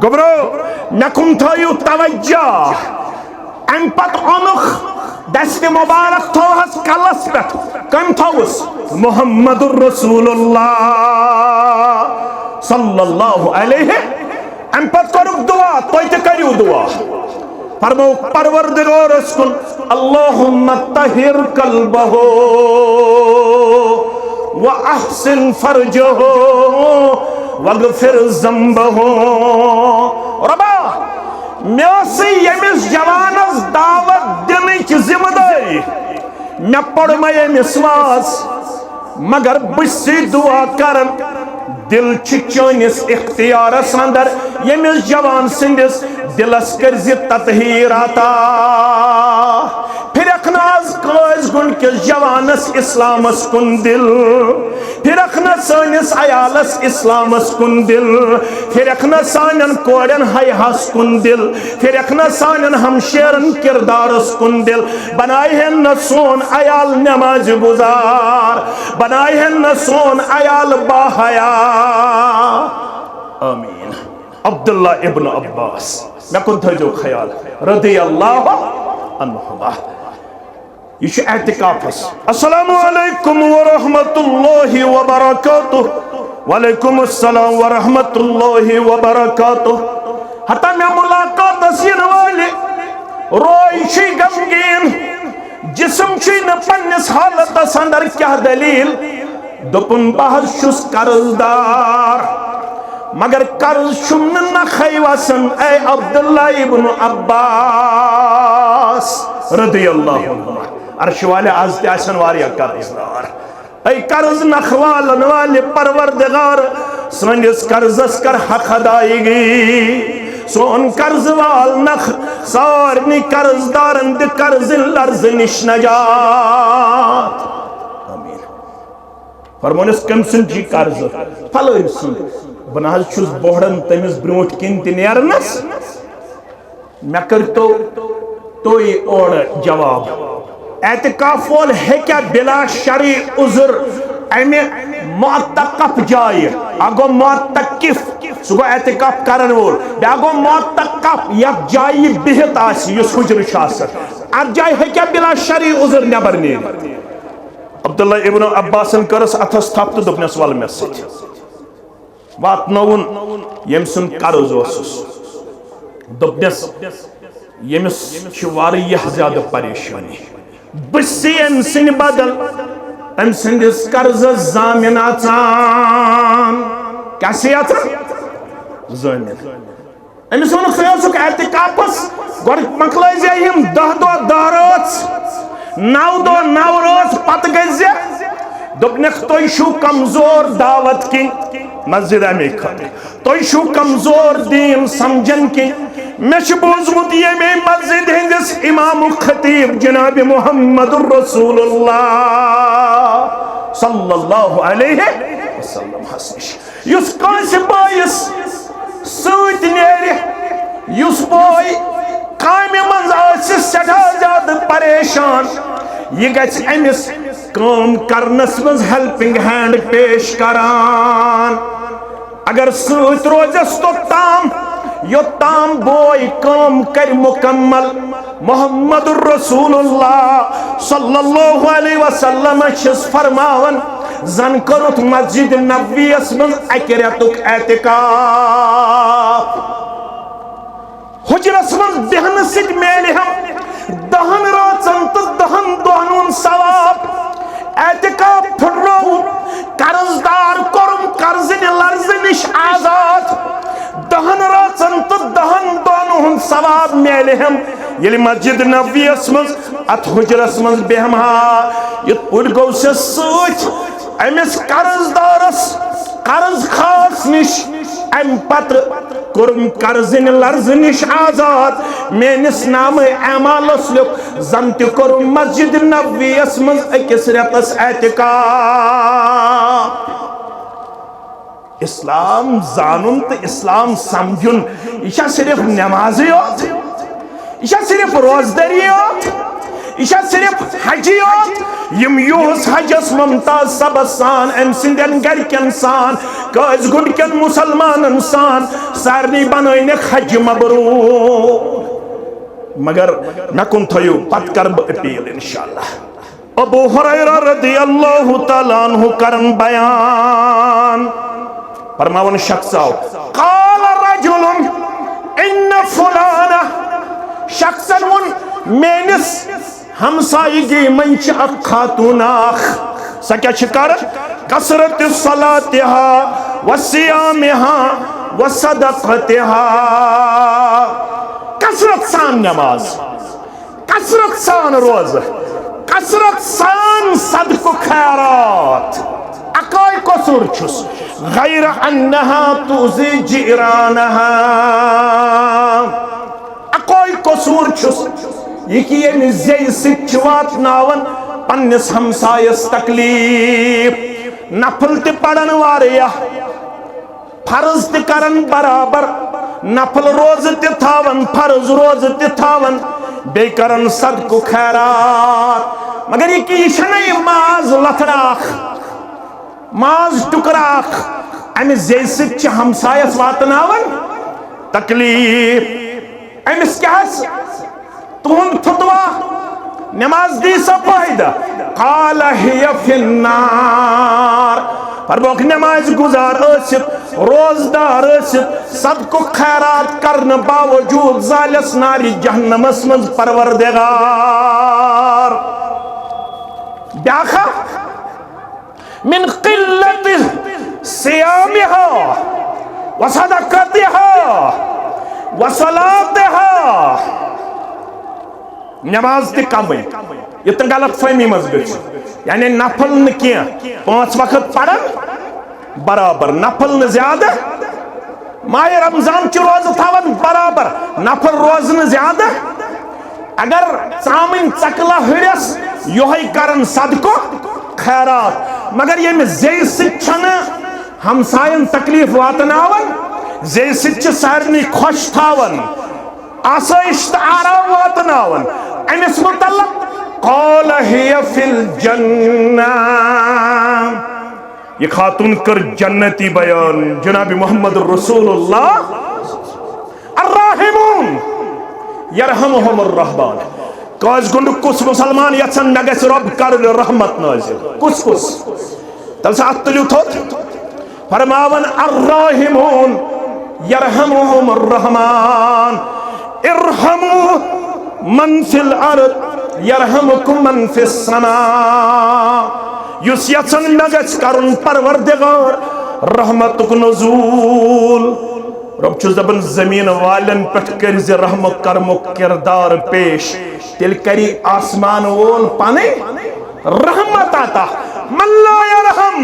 گبرو نکم تھایو توجہ ام پت اونخ دست مبارک تھوہس کلس پت کم تھوس محمد الرسول اللہ صلی اللہ علیہ ام پت کرک دعا تویت کریو دعا فرمو پروردگار اسکن اللہم طہر قلبہو وأحسن فرجه واغفر ذنبه ربا میاسی یمس جوانس دعوت دنچ ذمہ داری میں پڑھ میں یمس واس مگر بسی دعا کرن دل چانس اختیارس اندر یمس جوان سندس دلس کرز تطہیر عطا پھر اخناز قائز گن کس جوانس اسلامس کن دل پھر اخنا سانس عیالس اسلامس کن دل پھر اخنا سانن کوڑن حیحس کن دل پھر اخنا سانن ہمشیرن کردارس کن دل بنائی ہے نہ سون عیال نماز گزار بنائی ہے نہ سون عیال باحیا آمین عبداللہ ابن عباس میں کن تھا جو خیال رضی اللہ عنہ یہ اعتکافس السلام علیکم ورحمت اللہ وبرکاتہ وعلیکم السلام ورحمت اللہ وبرکاتہ حتی میں ملاقات اسین والے روئی شی غمگین جسم شی نہ پنس حالت اندر کیا دلیل دپن بہت شس قرضدار مگر قرض شمن نہ خیواسن اے عبداللہ ابن عباس رضی اللہ عنہ عرش والے آز تیاسن واریا قرضدار اے قرض نخوالن والے پروردگار سنجس قرضس کر حق ادائیگی سون قرض وال نخ سارنی قرضدارن دی قرض لرز نش نجات آمین فرمونس کم سن جی قرض فلر سن بناز چھس بوڑن تمیز بروٹ کن تنیرنس میں کرتو توی اور جواب اعتکاف وول ہے کیا بلا شرعی عذر امی معتقف جائے اگو معتقف سگو اعتکاف کرن وول اگو معتقف یک جائے بہت آسی یس حجر شاسر ات جائے ہے کیا بلا شرعی عذر نبر نیر عبداللہ ابن عباسن کرس اتھس تھاپ تو دپنس وال میسج وات نون یمسن قرض اوسس دپنس یمس چھ واریاہ زیادہ پریشانی بسی ام سن بدل ام سندس قرض زامن اچان کیسے اچان زامن امس ون خیاسک اعتکافس گۄڈٕ مکلٲیزِ یِم 10 دۄہ 10 رٲژ 9 دۄہ 9 رٲژ پتہٕ گٔژھزِ دوٚپنکھ تُہۍ چھُو کمزور دعوت کِنۍ مسجد امی خاطر تُہۍ چھُو کمزور دین سمجھن کِنۍ میں چھُ بوزمُت ییٚمے مسجد ہٕنٛدِس امام خطیب جناب محمد رسول اللہ صلی اللہ علیہ وسلم حسنش یُس کٲنٛسہِ بٲیِس سۭتۍ نیرِ یُس بوے کامہِ منٛز آسہِ سٮ۪ٹھاہ زیادٕ پریشان یہ گژھِ أمِس کٲم کرنس منٛز ہیلپنگ ہینڈ پیش کران اگر سۭتۍ روزٮ۪س توٚتام یوٚتام بوے کٲم کر مکمل محمد رسول اللہ صلی اللہ علیہ وسلم چھس فرماون زن کرُتھ مسجد نبویس منٛز اکہِ رٮ۪تُک اعتکاف حجرس منٛز بیہنہٕ سۭتۍ میلہِ ہم 10 رٲژن تہٕ 10 دۄہن ہُنٛد ثواب اعتکاف پھٹرو قرضدار کوٚرُم قرضنہِ لرزٕ نِش آزاد 10 رٲژن تہٕ 10 دۄہن ہُنٛد ثواب میلہِ ہم ییٚلہِ مسجد نبویس منٛز اتھ حجرس منٛز بیہم ہا یِتھ پٲٹھۍ گوٚو سُہ سۭتۍ أمِس قرضدارس قرض خاص نِش امہِ پتہٕ کوٚرُم قرضنہِ لرزٕ نِش آزاد میٲنِس نامے اعمالس لیوٚکھ زن تہِ کوٚرُم مسجد نبویس منٛز أکِس رٮ۪تس اعتکاف اسلام زانُن تہٕ اسلام سمجھُن یہِ چھا صرف نمازٕے یوت یہِ چھا صرف روزدٔری یوت یہِ چھا صرف حجی یوت یم یوہس حجس ممتاز سبس سان ام سندین گرکن سان قٲض گُنڈکن مسلمانن سان سارنی بنٲینکھ حج مبرور مگر مےٚ کُن تھٲیِو پتہٕ کر بہٕ اپیل انشاءاللہ ابو ہریرہ رضی اللہ تعالیٰ عنہ کرن بیان فرماون شخص آو قال رجل ان فلانا شخصن ون میانس ہمسائیگی من چھ اک خاتون اخ سا کیا کر کثرت صلاتها وصیامها وصدقتها، کثرت سان نماز، کثرت سان روز، کثرت سان صدق و خیرات، اکائی قصور چھس غیر انها تؤذی جیرانها، اکائی قصور چھس یہ کہ یہ نزی سچوات ناون پنس ہمسائس تکلیف، نفل تی پڑن واریا، فرض تی کرن برابر، نفل روز تی تھاون، فرض روز تی تھاون، بے کرن صدق و خیرات، مگر یہ کہ یہ شنائی ماز لطراخ، ماز ٹکراخ، امی زیست چھ ہمسائس واتناون تکلیف، امیس کیا ہے تون فتوا نماز دی سا فائدہ، قال ہی فی النار، پر بوک نماز گزار اسد، روزدار اسد، صدق و خیرات کرن باوجود زالس ناری جہنم اسمز پروردگار، بیاخا من قلت سیامها وصدقتها وصلاتها، نماز تی کم ہے، یہ تو غلط فہمی مزگچ، یعنی نفل نکیاں 5 وقت پڑھن برابر، نفل نہ زیادہ، ماہ رمضان کی روز تھاون برابر، نفل روز نہ زیادہ، اگر سامن چکلا ہڑس یوہی کرن صدقو خیرات، مگر یہ میں زی سچھن ہمسائن تکلیف واتناون، زی سچھ سارنی خوش تھاون، آسائشت آرام واتناون، امس متعلق قال ہی فی الجنہ، یہ خاتون کر جنتی بیان جناب محمد رسول اللہ، الراحمون یرحمہم الرحمن، کاز گنڈ کس مسلمان یتسن نگس رب کر رحمت نازل، کس تل سے اتلیو تھوت فرماون الراحمون یرحمہم الرحمن، ارحمو من فی الارض یرحمکم من فی السماء، یس یتسن نگس کرن پروردگار رحمتک نزول، رب چھز دبن زمین والن پٹھ کرز رحمت کرمک کردار پیش، تل کری آسمان وول پانے رحمت آتا، من لا یرحم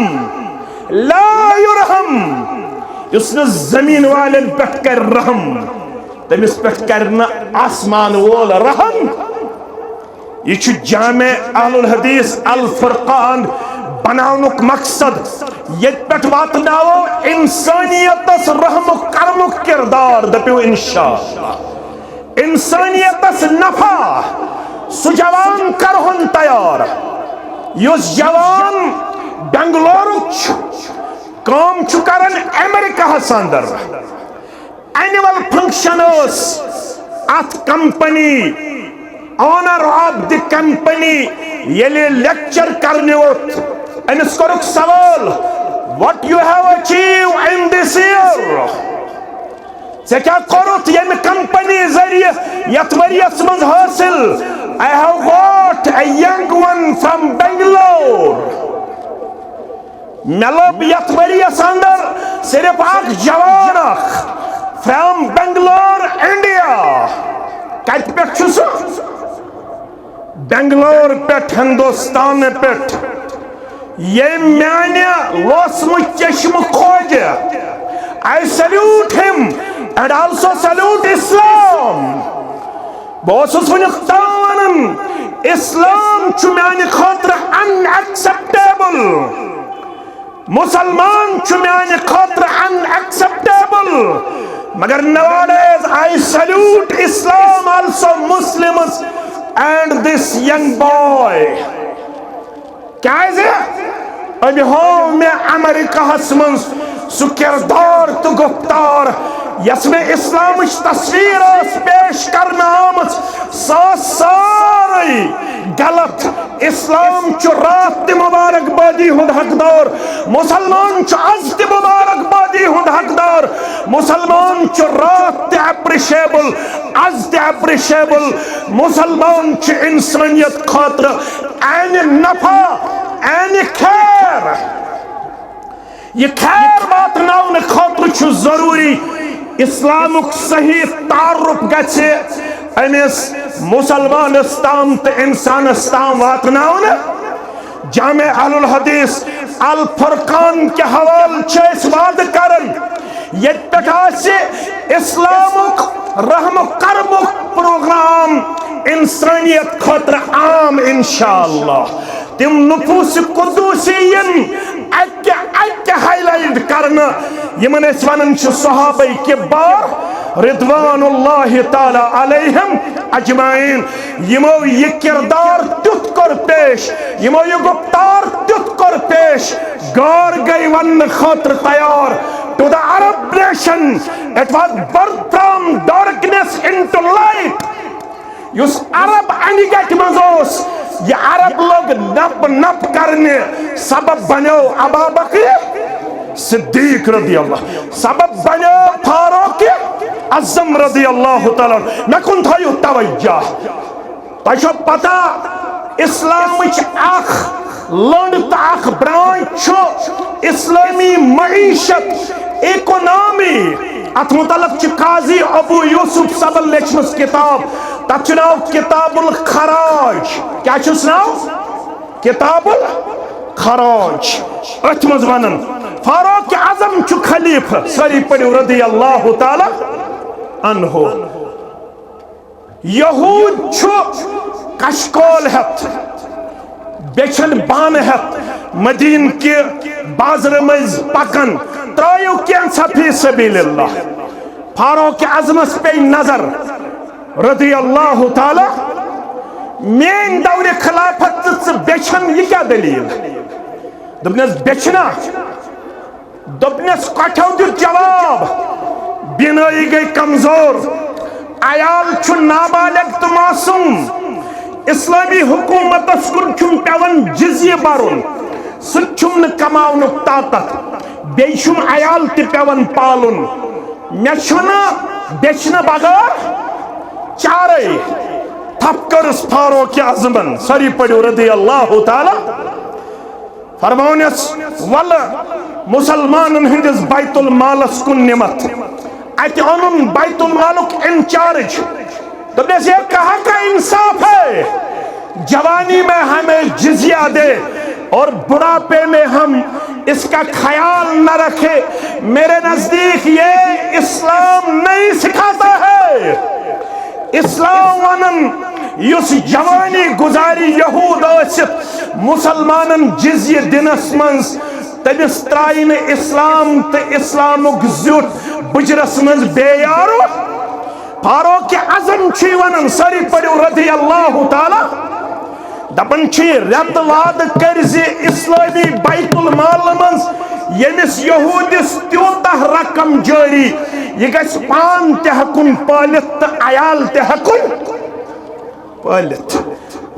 لا یرحم، اس نے زمین والن پٹھ کر رحم، تمس پٹھ کرنا آسمان وول رحم، یہ چھو جامع اہل الحدیث الفرقان بناونک مقصد، یہ پٹھ واتناو انسانیتس رحم کرم کردار دپیو انشاءاللہ، انسانیتس نفع سو جوان کرہن تیار، یس جوان بنگلورو کام چھو کرن امریکہ ساندر، اینیول فنکشن اس ات company, honour of the company یلی لیکچر کرنے ہوت، انس کرک سوال what you have achieved in this year، سے کیا کرت یہ کمپنی ذریعہ یتوریت منز حاصل، I have got a young one from Bangalore، ملوب یتوریت اندر صرف آگ جوانک from Bangalore India، کت پیٹ چھو بنگلور پیٹ ہندوستان پیٹ، یہ میانے لوسم چشم کھوج، I salute him and also salute Islam، بہت ونختان اسلام چھو میانے خاطر unacceptable، مسلمان چھو میانے خاطر unacceptable، مگر nowadays I salute Islam also Muslims and this young boy، کیا ہے ابھی ہو میں امریکہ ہسمنز سو کردار تو گفتار یس میں اسلامش تصویر اس پیش کرنا آمد ساری غلط، اسلام چو رات دی مبارک بادی ہند حقدار، مسلمان چو از دی مبارک بادی ہند حقدار، مسلمان چو رات دی اپریشیبل از دی اپریشیبل، مسلمان چو انسانیت خاطر این نفع اینی خیر یہ خیر واتناون خاطر چھ ضروری اسلامک صحیح تعارف گژھِ امس مسلمانس تام تو انسانس تام واتناون جامع اہل الحدیث الفرقان کے حوالہ چھ وعد کرن یت پہ اسلامک رحم کرمک پروگرام انسانیت خاطر عام انشاءاللہ تم نفوس قدوسین اکہ ہائی لائٹ کرنا یمن اس ونن چھ صحابہ کبار رضوان اللہ تعالی علیہم اجمعین یمو یہ کردار تیت کر پیش یمو یہ گفتار تیت کر پیش گار گئی ون خاطر تیار to the Arab nation it was birth from darkness into light یس عرب انگٹ مزوس یہ عرب لوگ نپ نپ کرنے سبب بنو ابا بکر صدیق رضی اللہ سبب بنو فاروق اعظم رضی اللہ تعالیٰ میں کن تھایو توجہ تیشو پتا اسلام اخ لنڈ اخ برانچ اسلامی معیشت اکنامی ات متعلق قاضی ابو یوسف صبر لیچمس کتاب تت ناو کتاب الخراج کیا چھس ناو کتاب الخراج ات مز ونن فاروق اعظم چھ خلیفہ ساری پڑھو رضی اللہ تعالی عنہ یہود چھ کشکول ہت بیچن بان ہت مدین کے بازر مز پکن ترایو کینسا فی سبیل اللہ فاروق اعظمس پہ نظر رضی اللہ تعالی مین دور خلافت بیچن یہ کیا دلیل دبنس بیچنا دبنس کٹھو دیت جواب بینائی گئی کمزور عیال چھو نابالغ تو معصوم اسلامی حکومت اسکن چھم پیون جزیہ بارون سچ چھم نے کماؤن طاقت بیشم عیال تی پیون پالن میشنا بیچنا بغیر چارے تھپکرس فاروق اعظمن سری پڑھو رضی اللہ تعالی فرمونس ول مسلمان ہندس بیت المالس کن نمت ات انن بیت المالک انچارج تو یہ کہاں کا انصاف ہے جوانی میں ہمیں جزیہ دے اور بڑھاپے میں ہم اس کا خیال نہ رکھے میرے نزدیک یہ اسلام نہیں سکھاتا ہے اسلام ونن یس جوانی گزاری یہود ٲسِتھ مسلمانن جزیہ دنس منز تمس ترائن اسلام تو اسلامک زیوٹ بجرس منز بے یارو فاروق اعظم چھ ونن ساری پڑھو رضی اللہ تعالی دپن چھ رت وعد کرز اسلامی بیت المال منز یمس یہودس تیوتہ رقم جاری یہ گژھِ پان تہ ہکن پالت تو عیال تہ ہکن پالت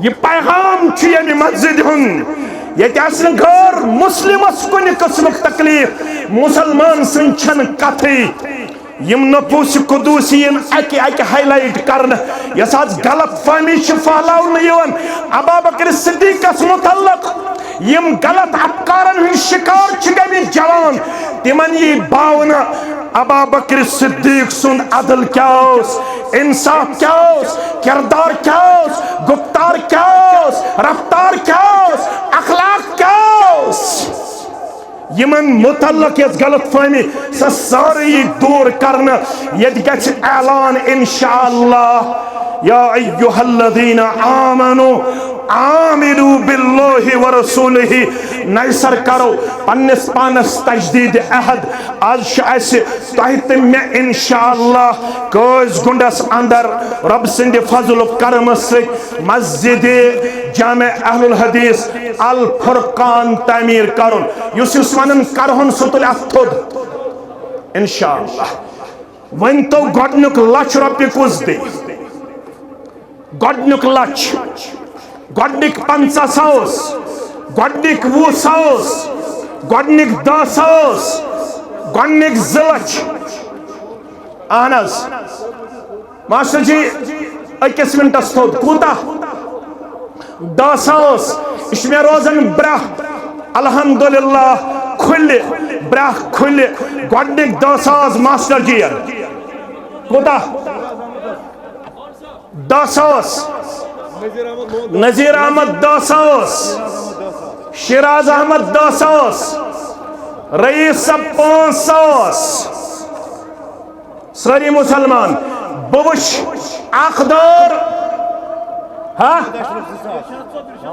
یہ پیغام چھ یعنی مسجد ہن یہ آسن غیر مسلمس کن قسمک تکلیف مسلمان سن چھن کتھی یم نفوس قدوسین اکی ہائی لائٹ کرن یس آج غلط فہمی پھہلاؤن یوان ابا بکر صدیقس متعلق یم غلط افکارن ہن شکار چھ گمت جوان تمن یہ باونا ابا بکر صدیق سن عدل کیا اس انصاف کیا اس کردار کیا اس گفتار کیا اس رفتار کیا اس اخلاق کیا اس یمن متعلق اس غلط فہمی ساری دور کرنا یہ گژھِ اعلان انشاءاللہ یا ایہا الذین آمنوا آمنوا باللہ ورسولہ نیسر کرو پنس پانس تجدید عہد آج شاید تحت میں انشاءاللہ کوز گنڈس اندر رب سند فضل و کرم سے مسجد جامع اہل الحدیث الفرقان تعمیر کرن یس یس ونن کرہن ستل اتھد انشاءاللہ ون تو گۄڈنیُک لچھ رۄپیہِ کُس دی گۄڈنیُک لچھ گۄڈنیُک 50,000 گۄڈنیُک 20,000 گۄڈنیُک 10,000 گۄڈنیُک 2 لچھ اہن حظ ماسٹر جی أکِس منٹس تھوٚد کوٗتاہ 10,000 اس میں روزن برہ الحمدللہ کھلے برہ کھلے گوڈنک 10,000 ماسٹر جیل کوتا 10,000 نذیر احمد 10,000 شیراز احمد 10,000 رئیس صاحب 5,000 سری مسلمان بوش اخدار ہاں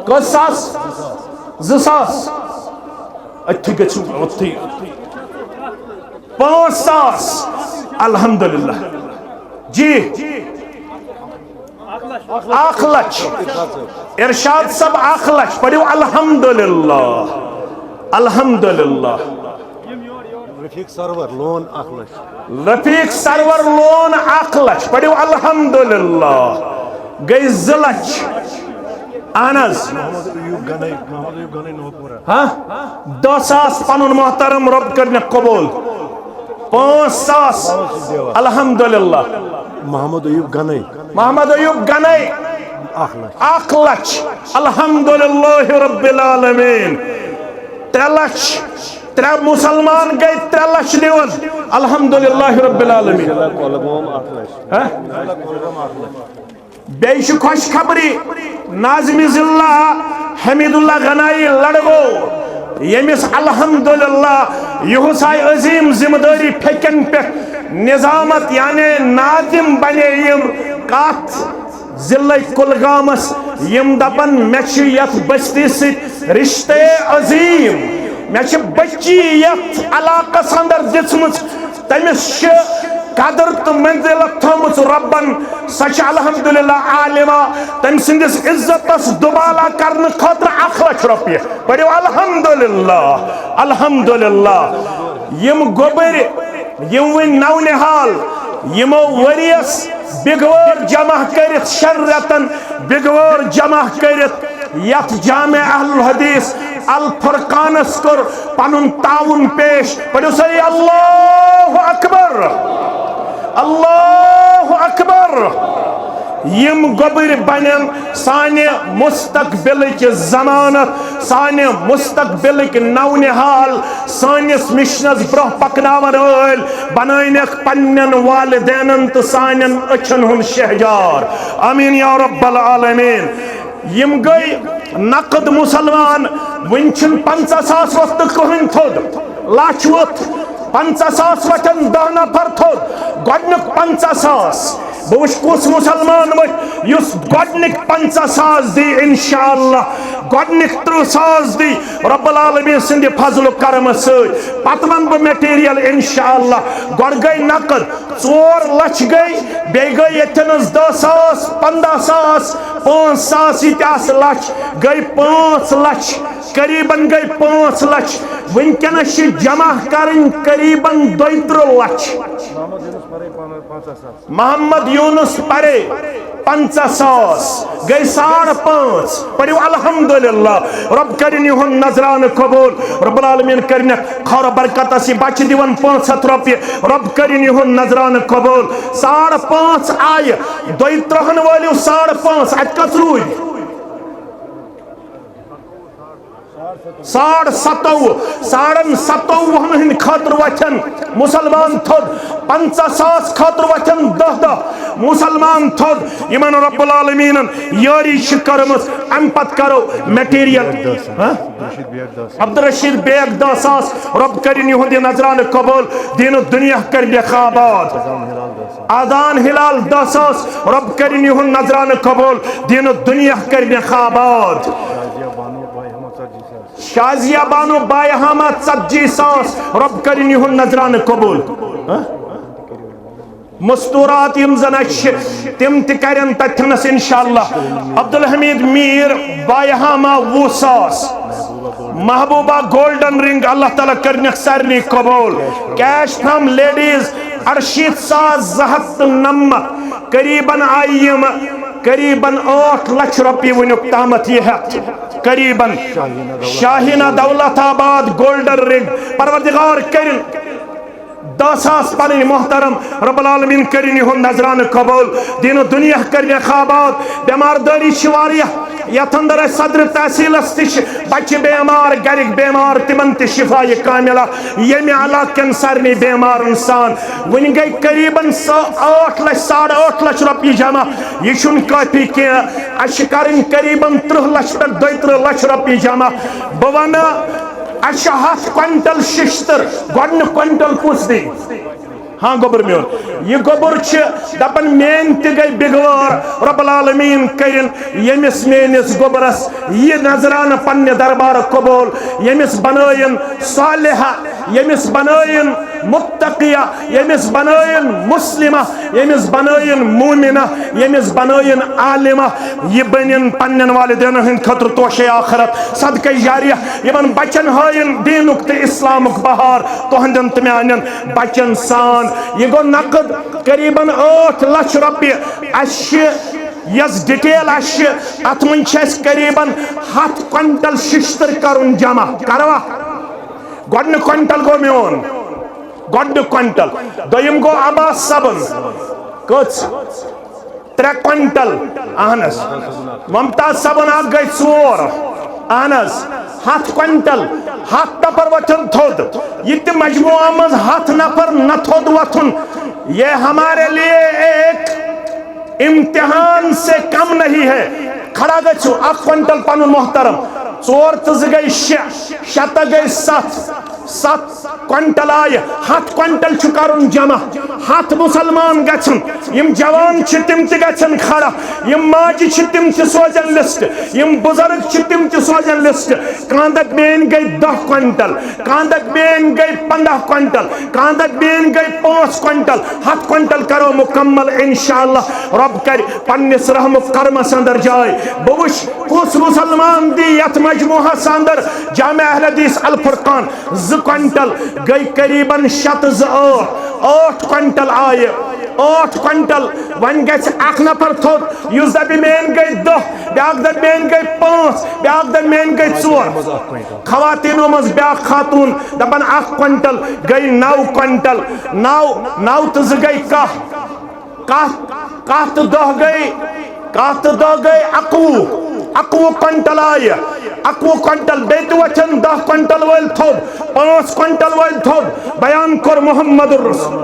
کس ساس 2,000 اتھی گچھو اتھی 5,000 الحمدللہ جی 1,00,000 ارشاد سب 1,00,000 پڑھو الحمدللہ الحمدللہ رفیق سرور لون 1,00,000 رفیق سرور لون 1,00,000 پڑھو الحمدللہ گئی 2,00,000 آنز محمد ایوب گنائی نوپورہ ہاں 10,000 پنن محترم رب کرنے قبول 5,000 الحمدللہ محمد ایوب گنائی محمد ایوب گنائی 1,00,000 الحمدللہ رب العالمین 3,00,000 3 مسلمان گئی 3,00,000 دیون الحمدللہ رب العالمین بیش خوش خبری ناظمی ضلع حمید اللہ غنائی لڑگو یمس الحمدللہ یہ سائے عظیم ذمہ داری پھیکن پہ نظامت یعنی ناظم بنے یم کات ضلع کلگامس یم دپن میں یت بستی ست رشتے عظیم میں بچی یت علاقہ اندر دسمت تمس قدر تو منزلت تھومت ربن سچ الحمدللہ عالمہ تم سندس عزتس دبالا کرنے خاطر 1,00,000 روپیہ پڑھو الحمدللہ الحمدللہ یم گوبر یم ون نونحال یمو وریس بگوار جمع کرت شرطن بگوار جمع کرت یت جامع اہل الحدیث الفرقانس کر پنن تعاون پیش پڑھو سی اللہ اکبر اللہ اکبر یم گوبر بنن سانہ مستقبلک ضمانت سانہ مستقبلک نونحال سانس مشنس برہ پکناون ول بنائنک پنن والدینن تو سانن اچھن ہن شہجار آمین یا رب العالمین یم گئی نقد مسلمان ونچن 50,000 وقت کہن تھود لاچھ وقت 50,000 وچن 10 نفر تھود گۄڈنیُک 50,000 بہ وچھ کس مسلمان وچھ یس گۄڈنیُک 50,000 دی انشاءاللہ گۄڈنیُک 30,000 دی رب العالمین سند فضل و کرم ست پتہ ون بہ میٹیریل انشاءاللہ گۄڈ گئی نقد 4,00,000 گئی بیٚیہِ گئی یتنس 10,000 15,000 5,000 یہ تہ لچھ گئی 5,00,000 قریباً گئی 5,00,000 ونکس جمع کرن قریباً 32,00,000 محمد یونس پرے 50,000 گئی 5.5 پڑھو الحمدللہ رب کرن یہن نظران قبول رب العالمین کرن خور برکت اسی بچ دیون 500 روپیہ رب کرن یہن نظران قبول 5.5 آئے 32 والیو 5.5 ات کس روز 27.5 ہند خاطر وچن مسلمان تھود 50,000 خاطر وچن 10 مسلمان تھود یمن رب العالمین یاری کرمت ام پت کرو میٹیریل عبدالرشید بیگ 10,000 رب کرن یہندی نظران قبول دین دنیا کر بے آباد آذان ہلال 10,000 رب کرن یہند نظران قبول دین دنیا کر بے آباد شازیہ بانو بائی حامد 40,000 رب کرن یہن نظران قبول مستورات یم زن تم تکرن تتنس انشاءاللہ عبدالحمید میر بائی حامہ 20,000 محبوبہ گولڈن رنگ اللہ تعالیٰ کرنک سرنی قبول کیش فرام لیڈیز 68,290 قریباً آئیم قریباً 8,00,000 روپی ونک تامت یہ ہے قریباً شاہینہ دولت آباد گولڈن رنگ پروردگار کرن 10,000 پڑھیں محترم رب العالمین کرن یہن نظرانہ قبول دین و دنیا کرن خابات بیمار داری شواریہ یت اندر صدر تحصیل تش بچہ بیمار گرک بیمار تمن تہ شفا کاملہ یم علاقن سارنی بیمار انسان ون گئی قریباً 8 لچھ 8.5 لچھ روپیہ جمع یہ چھن کافی کی اش کرن قریباً 30 لچھ پہ 32 لچھ روپیہ جمع بہ ون اش 7 کوینٹل ششتر گۄڈنیُک کوینٹل کُس دی ہاں گوبر میون یہ گوبر دپن مین تہ گئی بگوار رب العالمین کرن یمس مینس گوبرس یہ نظرانہ پنہ دربار قبول یمس بنائن صالحہ یمس بنائن متقیہ یمس بنائن مسلمہ یمس بنائن مومنہ یمس بنائن عالمہ یہ بنن پنن والدین ہند خطر توشے آخرت صدقہ جاریہ یمن بچن ہائن دینک تہ اسلامک بہار تہندن تہ میانن بچن سان یہ گو نقد قریباً 8 لچھ روپیہ اش یس ڈیٹیل اش ات من قریباً 7 کوینٹل ششتر کرن جمع کروا گۄڈنیُک کوینٹل گو میون گۄڈنیُک کوینٹل دویم گو عباس صبن کٔژ 3 کوینٹل اہن حظ ممتاز صبن اکھ گئی 4 اہن حظ 7 کوینٹل 7 نفر وتھن تھود یہ تہ مجموعہ مز 7 نفر نہ تھود وتھن یہ ہمارے لیے ایک امتحان سے کم نہیں ہے کھڑا گژھو 1 کوینٹل پنن محترم 4 تہ 2 گئی 6 6 تہ گئی 7 کوینٹل آئے 7 کوینٹل چھ کرن جمع 7 مسلمان گژھن یم جوان چھ تم تہ گژھن کھڑا یم ماجہ چھ تم تہ سوزن لسٹ یم بزرگ چھ تم تہ سوزن لسٹ کاندک بین گئی 10 کوینٹل کاندک بین گئی 15 کوینٹل کاندک بین گئی 5 کوینٹل 7 کوینٹل کرو مکمل انشاءاللہ رب کر پنس رحم کرمس اندر جائے بوش کس مسلمان دی یت مجموعہ اندر جامع اہل حدیث الفرقان 2 کوینٹل گئی قریباً 8 کوینٹل آئے 8 کوینٹل ون گژھِ 1 نفر تھوٚد یُس دپہِ مین گئی 10 بیاکھ دپہِ مین گئی 5 بیاکھ دپہِ مین گئی 4 خواتینو مز بیاکھ خاتون دپن 1 کوینٹل گئی 9 کوینٹل 9 تہ 2 گئی 10 تہ 10 گئی 21 کوینٹل آئے 21 کوینٹل بیت وچن 10 کوینٹل ول تھوب 5 کوینٹل ول تھوب بیان کر محمد الرسول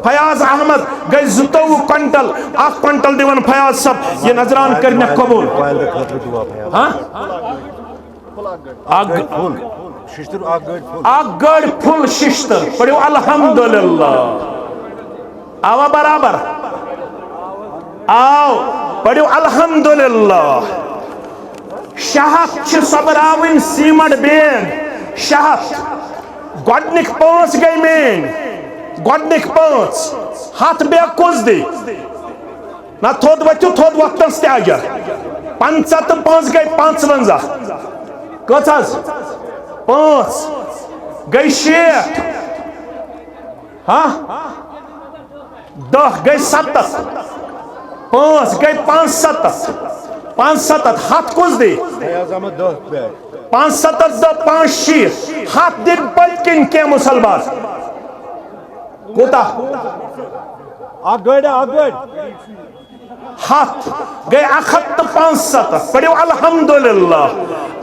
فیاض احمد گئی 22 کوینٹل 1 کوینٹل دیون فیاض صاحب یہ نظران کرنے قبول ہاں اک گاڑ پھل ششتر پڑھو الحمدللہ آوا برابر آو پڑھو الحمدللہ شہت چھ صبراوین سیمنٹ بین شہت گۄڈنِک 5 گئی مین گۄڈنِک 5 ہتھ بے کُس دی نہ تھوٚد ؤتھِو تھوٚد وقتس تہِ اجر 50 تہٕ 5 گئی 55 کٔژ حظ 5 گئی 60 ہاں 10 گئی 70 5 گئی 75 ہتھ کُس دی 75 دہ 5 ہتھ دن پٔتۍ کِنۍ کینٛہہ مُسلمان کوٗتاہ ہتھ گئی 175 پڑھو الحمدللہ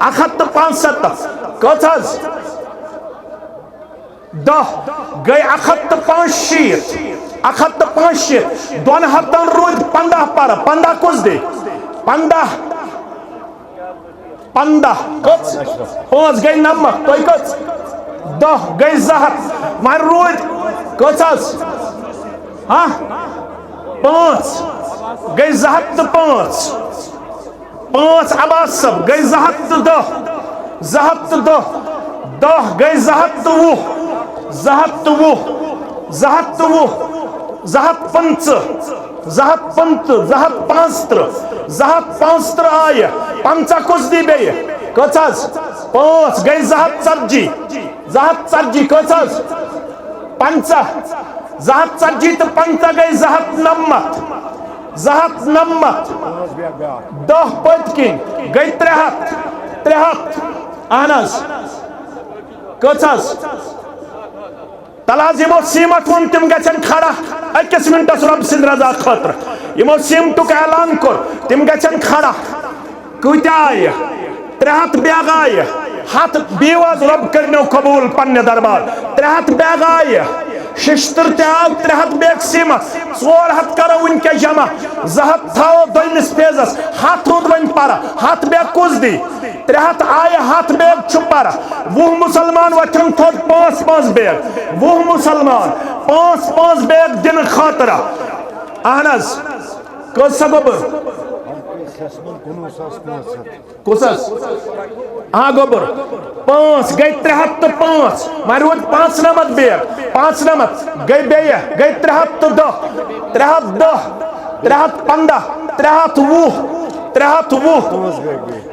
175 کٔژ حظ 10 گئی 165 165 دون ہتن روٗدۍ 15 پر 15 کُس دی 15 کٔژ 5 گئی 90 تُہۍ کٔژ 10 گئی 200 وۄنۍ روٗدۍ کٔژ حظ ہاں 5 گئی 200 تہٕ 5 عباس صاحب گئی 200 تہٕ 10 10 گئی 200 تہٕ 20 250 آئے 50 کُس دی بیٚیہِ کٔژ حظ 5 گئی 240 کٔژ حظ 50 240 تہٕ 50 گئی 290 10 پٔتۍ کِنۍ گئی 300 اہن حظ کٔژ حظ تلاز یمو سیمٹ ون تم گژھن کھڑا اکس منٹس رب سند رضا خاطر یمو سیمٹک اعلان کور تم گژھن کھڑا کۭتیاہ آیہِ 300 بیگ آیہِ 100 بیواز رب کرنو قبول پنہ دربار 300 بیگ آیہِ ششتر تہ آو 300 بیگ سیمٹ 400 کرو ونکہ جمع 200 تھاو دویمس فیزس 100 رود ون پارا 100 بیگ کس دی 300 آیہِ 100 بیگ چھ پارا 20 مسلمان وچھن تھوڑ 5 بیگ 20 مسلمان 5 بیگ دن خاطر اہنز کس گوبر کسس گوبر 5 گئی 300 تو 5 وۄنۍ روٗد 95 بیگ 95 گئی بیٚیہِ گئی 310 310 315 320 320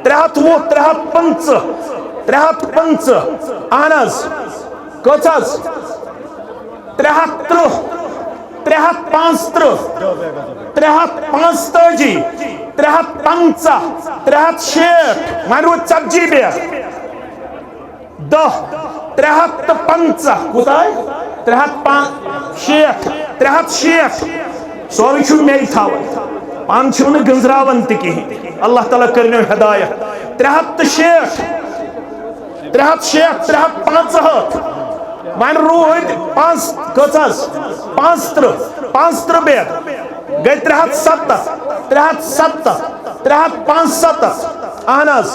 320 350 350 اہن حظ کٔژ حظ 330 335 345 350 360 وۄنۍ روٗد 40 بیگ 10 350 کوٗتاہ 360 360 سورُے چھُ مے تھاوُن پان چھُو نہٕ گنٛزراوان تہِ کِہیٖنۍ اللہ تعالیٰ کٔرنو ہدایت 360 360 365 وۄنۍ روٗدۍ کٔژ حظ 35 بیگ گئی 370 370 375 اہن حظ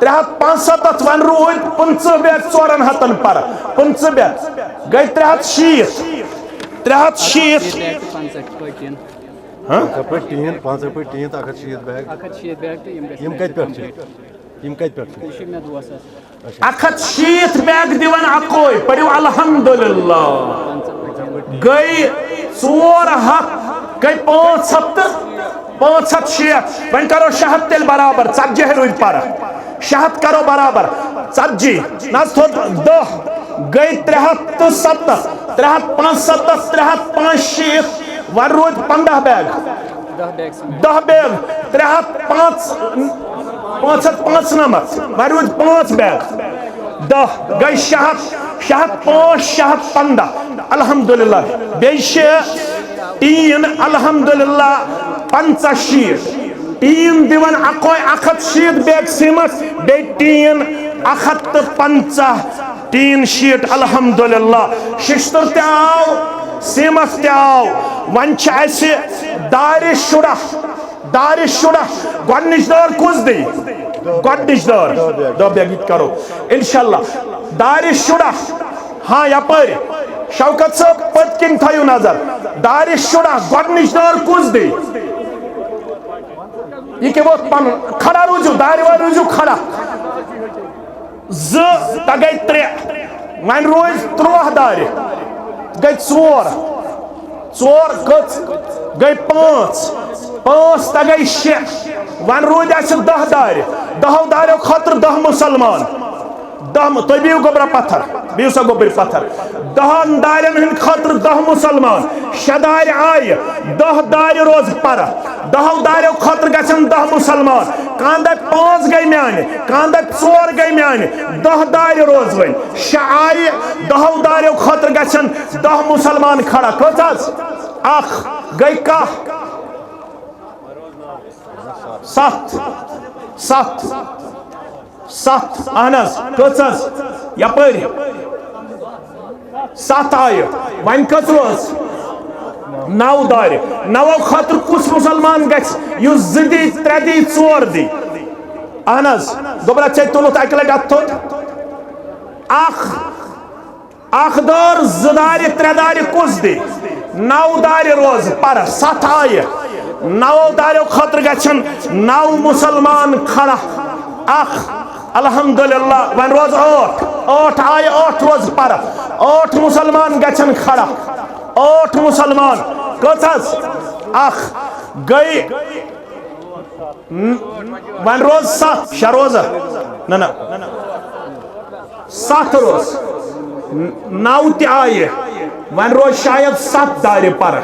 375 وۄنۍ روٗدۍ 50 بیگ 400 پر 50 بیگ گئی 360 360 ٹین 5 پٲٹھۍ ٹین تہٕ 160 بیگ یِم کتہِ پٮ۪ٹھ چھِ یِم کتہِ پٮ۪ٹھ چھِ 160 بیگ دِوان اکوے پٔرِو الحمدللہ گئی 400 گئی 500 تہٕ 560 وۄنۍ کرو 600 تیٚلہِ برابر 40 روٗدۍ پرٕ 600 کرو برابر 40 نہ حظ تھوٚد 10 گئی 370 375 365 وۄنۍ روٗدۍ 15 بیگ 10 بیگ 305 595 وۄنۍ روٗدۍ 5 بیگ 10 گئی 600 605 615 الحمدللہ بیٚیہِ چھِ ٹیٖن الحمدللہ 85 ٹیٖن دِوان اکوے 160 بیگ سیٖمٹ بیٚیہِ ٹیٖن 150 ٹیٖن شیٖٹ الحمدللہ ششتر تہِ آو سیٖمٹ تہِ آو وۄنۍ چھِ اَسہِ دارِ شُراہ گۄڈنِچ دٲر کُس دی گۄڈنِچ دٲر 10 بیگ یہِ تہِ کرو انشاءاللہ دارِ شُراہ ہاں یپٲرۍ شوکت صٲب پٔتۍ کِنۍ تھٲیِو نظر دارِ شُراہ گۄڈنِچ دٲر کُس دی یہ کہ وہ کھڑا روزو دارِ وٲلۍ روزو کھڑا 2 تہ گئی 3 وۄنۍ روزِ 13 دارِ گئی 4 کٔژ گئی 5 تہ گئی 6 وۄنۍ روٗدۍ اَسہِ 10 دارِ 10 داریو خٲطرٕ 10 مُسلمان 10 تُہۍ بِہِو گوٚبرا پتھر بِہِو سا گوٚبٕرۍ پتھر 10 دارٮ۪ن ہٕنٛدۍ خٲطرٕ 10 مُسلمان 6 دارِ آیہِ 10 دارِ روزٕ پرٕ 10 داریو خٲطرٕ گژھن 10 مُسلمان کانٛہہ دپہِ 5 گٔے میانہِ کانٛہہ دپہِ 4 گٔے میانہِ 10 دارِ روز وۄنۍ 6 آیہِ 10 داریو خٲطرٕ گژھن 10 مُسلمان کھڑا کٔژ حظ 1 گٔے کاہ 7 اہن حظ کٔژ حظ یپٲرۍ 7 آیہِ وۄنۍ کٔژ روز 9 دارِ 9 خٲطرٕ کُس مُسلمان گژھِ یُس 2 دی 3 دی 4 دی اہن حظ گوٚبرا ژےٚ تُلُتھ اَکہِ لٹہِ اَتھ تھوٚد 1 دٲر 2 دارِ 3 دارِ کُس دی 9 دارِ روز پرٕ 7 آیہِ 9 داریو خٲطرٕ گژھن 9 مُسلمان کھڑا 1 الحمدللہ وۄنۍ روز 8 آیہِ 8 روز پرٕ 8 مُسلمان گژھن کھڑا 8 مُسلمان کٔژ حظ 1 گٔے وۄنۍ روز 7 6 روزا نہ 7 روز 9 تہِ آیہِ وۄنۍ روز شاید 7 دارِ پرٕ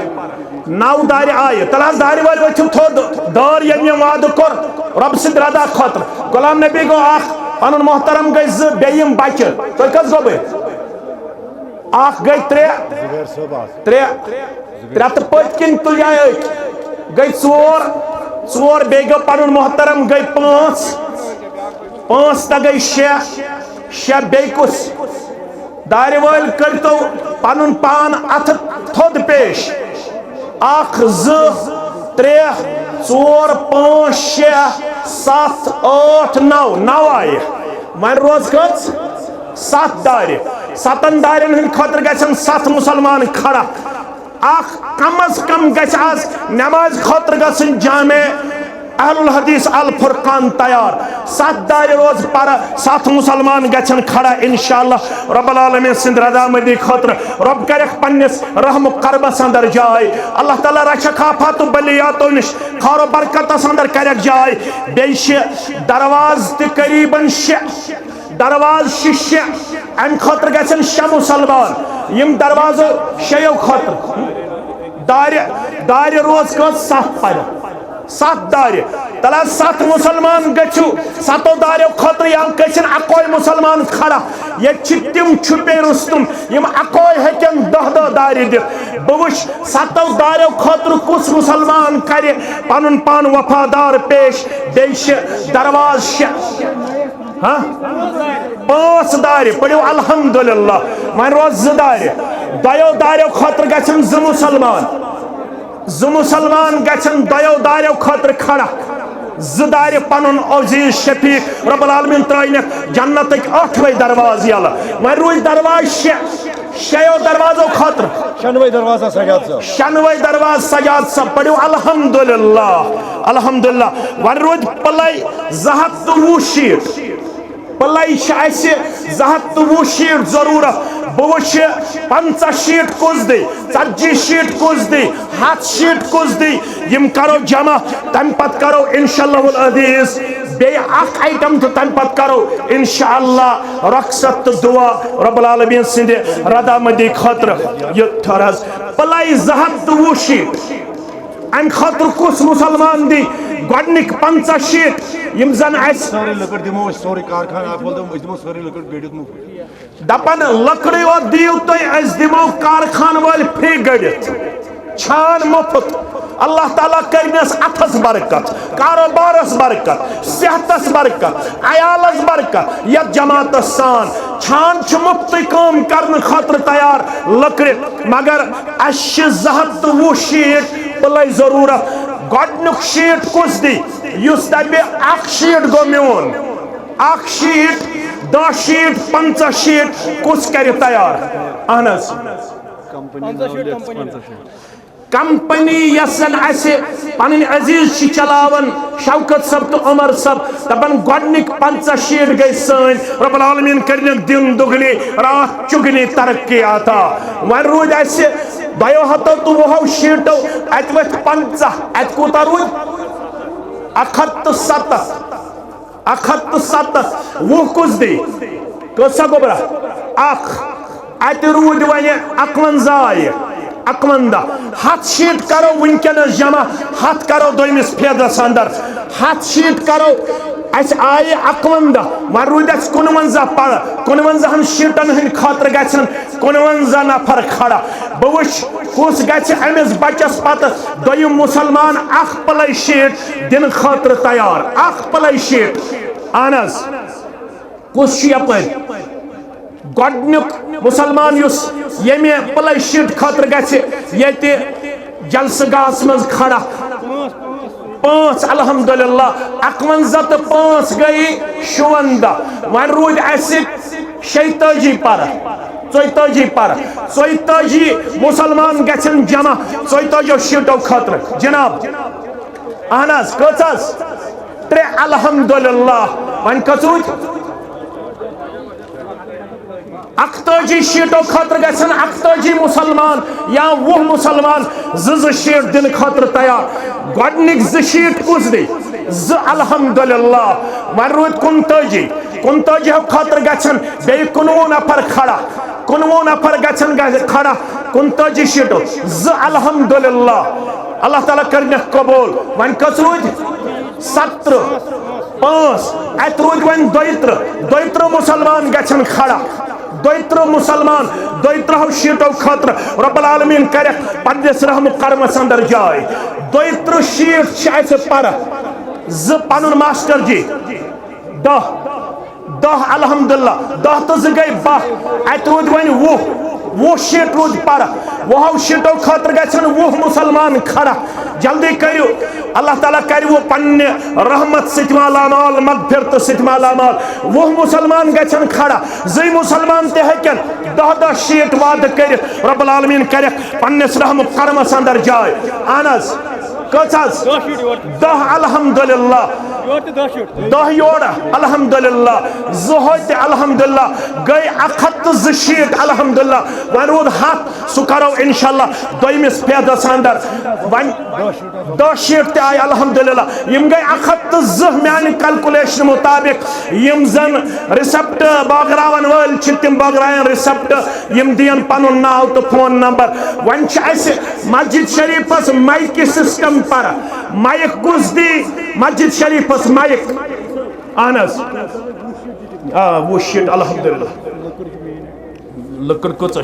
9 دارِ آیہِ تَلہٕ حظ دارِ وٲلۍ ؤتھِو تھوٚد دٲر ییٚمۍ یِم وعدٕ کوٚر رۄب سٕنٛدِ رضا خٲطرٕ غلام نبی گوٚو 1 پنُن محترم گٔے 2 بیٚیہِ یِم بچہِ تُہۍ کٔژ گوٚبٕرۍ اخ گئی ترے ترے ترے تو پت کن تلیائے گئی ژور ژور بے گو پنن محترم گئی پانچ تا گئی شے بے کس دارِ وٲلۍ کٔرتو پنن پان اتھ تھوٚد پیش اخ زٕ ترٛےٚ ژور پانٛژھ شےٚ سَتھ ٲٹھ نو آیہِ وۄنۍ روز کٔژ سَتھ دارِ سَتن دارٮ۪ن ہٕنٛدِ خٲطرٕ گژھن سَتھ مُسلمان کھڑا اخ کم از کم گژھِ آز نماز خٲطرٕ گژھٕنۍ جامع اہل الحدیث الفرقان تیار سَتھ دارِ روز پر سَتھ مُسلمان گژھن کھڑا انشاءاللہ رب العالمین سند رضامندی خٲطرٕ رب کرکھ پننس رحم کربس اندر جاے اللہ تعالیٰ رچھکھ آفاتو بلیاتو نش خار و برکتس اندر کرکھ جاے بیٚیہِ چھِ درواز تہِ قریباً درواز شیٚے امہِ خٲطرٕ گژھن شےٚ مُسلمان یم دروازو شیٚیو خٲطرٕ دارِ روز کٔژ سَتھ پر سَتھ دارِ تلا سَتھ مُسلمان گژھو سَتو داریو خٲطرٕ یا گژھن اکوے مُسلمان کھڑا ییٚتہِ چھِ تِم چھُپے رُستُم یم اکوے ہیٚکن دہ دارِ دِتھ بہٕ وٕچھ سَتو داریو خٲطرٕ کُس مُسلمان کرِ پنُن پان وفادار پیش بیٚیہِ چھِ درواز شےٚ پانٛژھ دارِ پٔرِو الحمدللہ وۄنۍ روز زٕ دارِ دۄیو داریو خٲطرٕ گژھن زٕ مُسلمان گژھن دۄیو داریو خٲطرٕ کھڑا زٕ دارِ پنُن عزیز شفیق رب العالمین ترٲینکھ جنتٕکۍ ٲٹھوے درواز یلہٕ وۄنۍ روٗدۍ درواز شیٚیو دروازو خٲطرٕ شنوے درواز سجاد صاحب پٔرِو الحمدللہ وۄنۍ روٗدۍ پٕلے 220 شیٖٹ پٕلے چھِ اَسہِ 220 شیٖٹ ضروٗرت بہٕ وٕچھِ 50 شیٖٹ کُس دی 40 شیٖٹ کُس دی 100 شیٖٹ کُس دی یم کرو جمع تمہِ پتہٕ کرو انشاءاللہ العزیز بیٚیہِ اکھ آیٹم تہٕ تمہِ پتہٕ کرو انشاءاللہ رۄخصت تہٕ دعا رب العالمین سٕنٛدِ رضامندی خٲطرٕ یہِ ٹھٔہر حظ پٕلے 220 شیٖٹ امہِ خٲطرٕ کُس مُسلمان دی گۄڈنِکۍ 50 شیٖٹ یم زن اَسہِ دپان لکڑی یوت دِیِو تُہۍ أسۍ دِمو کارخانہٕ وٲلۍ فری گٔڑِتھ چھان مُفت اللہ تعالیٰ کرنس اتھس برکت کاروبارس برکت صحتس برکت عیالس برکت یتھ جماعتس سان چھان چھ مفتی کام کرنے خاطر تیار لکڑ مگر اس 220 شیٹ پلے ضرورت گۄڈنیُک شیٹ کُس دی یُس دپہِ اکھ شیٹ گوٚو میون اکھ شیٹ 10 شیٹ 50 شیٹ کُس کرِ تیار اہن حظ کمپنی یسن اسے پنن عزیز چھ چلاون شوکت صاحب تو عمر صاحب دپن گۄڈنِک 50 شیٹ گئی سٲنۍ رب العالمین کرنک دن دگنی رات چگنی ترقی عطا وۄنۍ روٗدۍ اسہِ 220 شیٹو اتہِ ؤتھۍ 50 اتہِ کوٗتاہ روٗد 107 وُہ کُس دی کۭژاہ گوٚبرا اکھ اتہِ روٗدۍ وۄنۍ 51 آیہِ 51 100 شیٹ کرو ونکس جمع 100 کرو دویمس پھیدس اندر 100 شیٹ کرو اس آئے 51 وۄنۍ روٗدۍ اسہِ 59 پر 59 شیٹن ہٕنٛدِ خٲطرٕ گژھن 59 نفر کھڑا بہٕ وٕچھ کُس گژھِ أمِس بچس پتہٕ دوٚیِم مُسلمان اکھ پلے شیٹ دِنہٕ خٲطرٕ تیار اکھ پلے شیٹ اہن حظ کُس چھُ یپٲرۍ گۄڈنیُک مُسلمان یُس ییٚمہِ پلے شیٹ خٲطرٕ گژھِ ییٚتہِ جلسہٕ گاہس منٛز کھڑا 5 الحمدللہ 51 تہٕ 5 گٔیہِ 56 وۄنۍ روٗدۍ اسہِ 46 پر 42 پر 42 مُسلمان گژھن جمع 42 شیٹو خٲطرٕ جناب اہن حظ کٔژ حظ 3 الحمدللہ وۄنۍ کٔژ روٗدۍ 41 شیٹو خاطر گژھن 41 مسلمان یا 20 مسلمان 2 شیٹ دن خاطر تیار گۄڈنِک 2 شیٹ کُس دی 2 الحمدللہ وۄنۍ روٗدۍ 39 خاطر گژھن بیٚیہِ 19 نفر کھڑا 19 نفر گژھن کھڑا 39 شیٹو 2 الحمدللہ اللہ تعالیٰ کرنکھ قبول وۄنۍ کٔژ روٗدۍ 17 5 اتہِ روٗدۍ وۄنۍ 32 مسلمان گژھن کھڑا دویترہ مسلمان دویترہ شیٹو خطر رب العالمین کرک پنس رحم کرمس اندر جائے دویترہ شیٹ چھ پر ز پنن ماسٹر جی 10 الحمدللہ 10 تو ز گئی 12 ات رود ون 20 شیٹ رود پر 20 شیٹو خاطر گژھن 20 مسلمان کھڑا جلدی کرو اللہ تعالیٰ کرو پنہ رحمت ست مالا مال مغفرت ست مالا مال 20 مسلمان گژھن کھڑا زی مسلمان تہ ہیکن 10 شیٹ وعدہ کرت رب العالمین کرک پنس رحم کرمس اندر جائے اہن حظ کچھ 10 الحمدللہ 10 یور الحمدللہ زہت الحمدللہ گئی 102 شیٹ الحمدللہ ون رود 7 سہ کرو انشاءاللہ دویمس پیدس اندر ون 10 شیٹ تہ آئی الحمدللہ یم گئی 102 میانہ کیلکولیشن مطابق یم زن ریسپٹ باغراون ول چھ تم باغرائن ریسپٹ یم دین پنن ناو تو فون نمبر ون چھ اس مسجد شریفس مائک سسٹم پر مائک کس دی مسجد شریفس مائک اہنس 20 شیٹ الحمدللہ لکڑ کچھ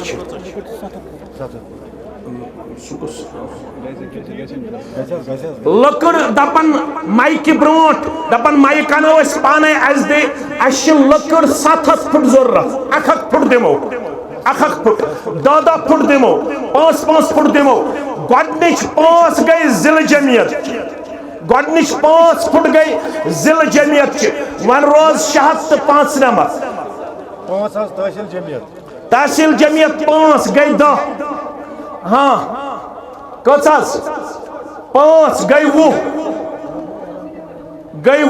لکڑ دپن مائک بروٹ دپن مائک انو اس پانے از دے اس لکڑ 7 فٹ ضرورت 1 فٹ دمو 1 فٹ 10 فٹ دمو 5 فٹ دمو گۄڈنِچ 5 گئی ضلع جمعیت گۄڈنِچ 5 فٹ گئی ضلع جمعیت چھ ون روز 695 تحصیل جمعیت 5 گئی 10 ہاں کچھ 5 گئی 20 گئی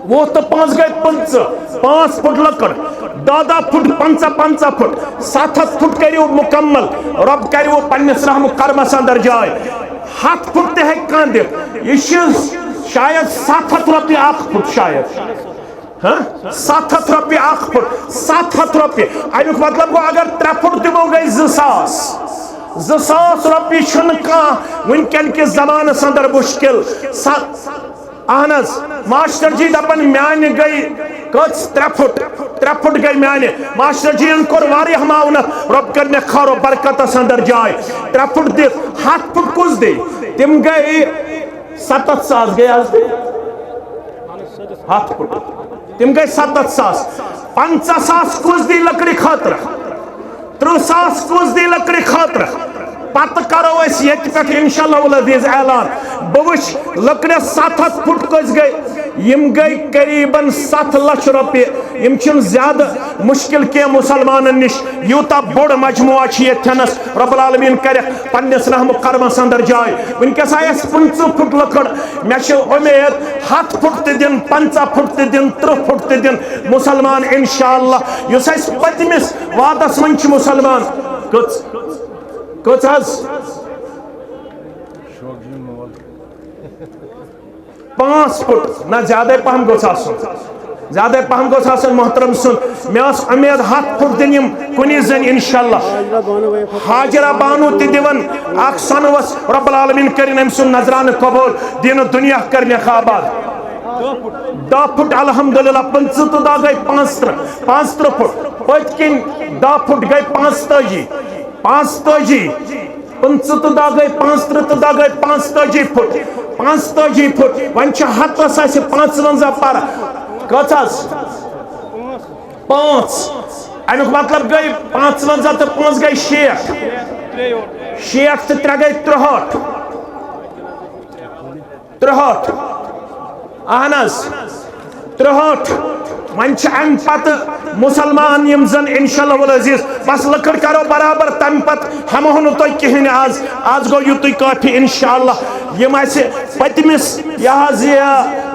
20 تو 5 گئی 5 فٹ لکڑ 10 فٹ 55 فٹ 7 فٹ کریو مکمل رب کریو پنس رحم کرمس اندر جائے 7 فٹ تہ ہیک کان دت یہ شاید 700 رۄپیہِ 1 فٹ شاید 700 رۄپیہِ 1 فٹ 700 رۄپیہِ امیُک مطلب گو اگر 3 فٹ دمو گئی 2000 رۄپیہِ چھُنہٕ کانٛہہ وٕنکٮ۪ن کِس زمانس اندر مشکل اہن حظ ماسٹر جی دپن میانہ گئی کچھ 3 فٹ گئی میانہ ماسٹر جی ان کور واریاہ معاونت رب کر مے خیر و برکتس اندر جائے 3 فٹ دت 7 فٹ کس دے تم گئی 7,000 گئی حظ 7 فٹ تم گئی 7,000 50,000 کس دی لکڑی خاطر 30,000 کس دی لکڑی خاطر پتہ کرو اس یہ پہ انشاءاللہ العزیز اعلان بوش لکڑے 7 فٹ کس گئی یم گئی قریباً 7 لچھ روپیے یم چھن زیادہ مشکل کے مسلمانن نش یوتا بوڑ مجموعہ یہ تھنس رب العالمین کرے پنس رحم کرمس اندر جائے ونکس آیس 50 فٹ لکڑ میں امید 7 فٹ تہ دن 50 فٹ تہ دن 30 فٹ تہ دن مسلمان انشاءاللہ یس اس پتمس وعدس من چھ مسلمان کچھ حظ 5 فٹ نہ زیادہ پہم گوس آسن زیادہ پہم گوس آسن محترم سن میں اس امید 7 فٹ دن یم کنی زن انشاءاللہ حاجرہ بانو تی دیون اخ سنوس رب العالمین کرن ام سن نظران قبول دین دنیا کرنے خوابات 10 فٹ الحمدللہ 50 تو دا گئی 50 فٹ پت کن 10 فٹ گئی 55 50 تو دا گئی 50 تو دا گئی 55 فٹ 55 فٹ ون چھ ہتس آسہ 55 پر کچھ 5 امیک مطلب گئی 55 تو 5 گئی 60 تو 3 گئی 63 اہن حظ 63 ون چھ ام پتہ مسلمان یم زن انشاءاللہ العزیز بس لکڑ کرو برابر تم پت ہمو نو تہ کہین آز گو یوتُے کافی انشاءاللہ یم اسہ پتمس یہ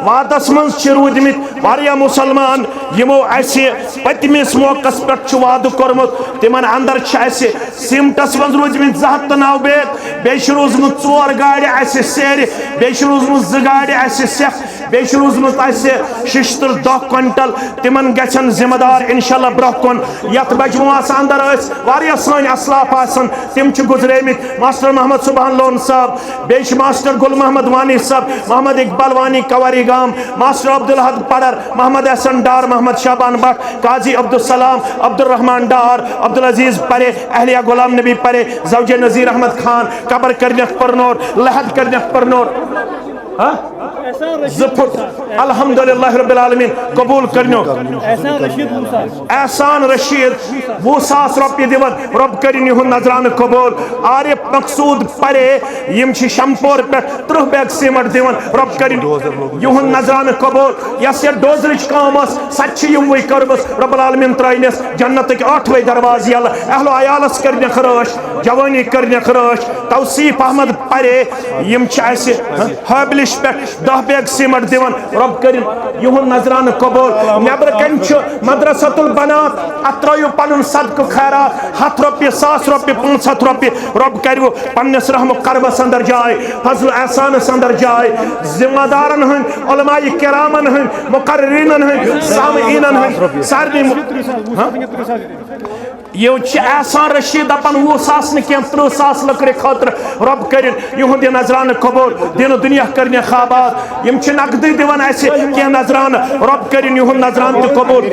وعدس من رودمت واریاہ مسلمان یمو اسہ پتمس موقعس پہ وعدہ کورمت تمن اندر اسہ سیمٹس من رودمت 209 بیگ بیش روزمت 4 گاڑی اسہ سیر بیش روزمت 2 گاڑی اسہ سیکھ بیش روزمت آسہِ ششتر 10 کوینٹل تمن گژھن ذمہ دار انشاءاللہ برہ کن یت مجموعس اندر واریاہ سن اسلاف آسن تم گزریمت ماسٹر محمد سبحان لون صاحب بیش ماسٹر گل محمد وانی صاحب محمد اقبال وانی کواری گام ماسٹر عبدالحد پڑر محمد احسن ڈار محمد شابان بٹ قاضی عبدالسلام عبدالرحمان ڈار عبدالعزیز پرے اہلیہ غلام نبی پرے زوجہ نذیر احمد خان قبر کرنک پرنور لحد کرنک پرنور زفت الحمدللہ رب العالمین قبول کرنو احسان رشید 20,000 روپیہ دیون رب کرن یہن نظران قبول عارف مقصود پرے یم چھ شمپور پہ 30 بیگ سیمنٹ دیون رب کرن یہن نظران قبول یس یہ ڈوزرچ کام اس سچ یم وی کربس رب العالمین ترائنس جنت کے 8 دروازے یل اہل و عیالس کرن خرش جوانی کرن خرش توصیف احمد پرے یم چھ اس حابلش پہ 10 بیگ سیمنٹ دیون رب کرن یہن نظران قبول نبر کن چھ مدرسۃ البنات اترایو پنن صدقہ خیرات 100 روپیہ 100 روپیہ 500 روپیہ رب کریو پنس رحم کربس اندر جائے فضل احسانس اندر جائے ذمہ دارن ہن علماء کرامن ہن مقررین ہن سامعین ہن سارے یہ احسان رشید اپن 20,000 نکیم 30,000 لکر خاطر رب کرن یہن نظران قبول دین دنیا کرنے خوابات یم چھ نقدی دیون ایسے کی نظران رب کرن یہن نظران تی قبول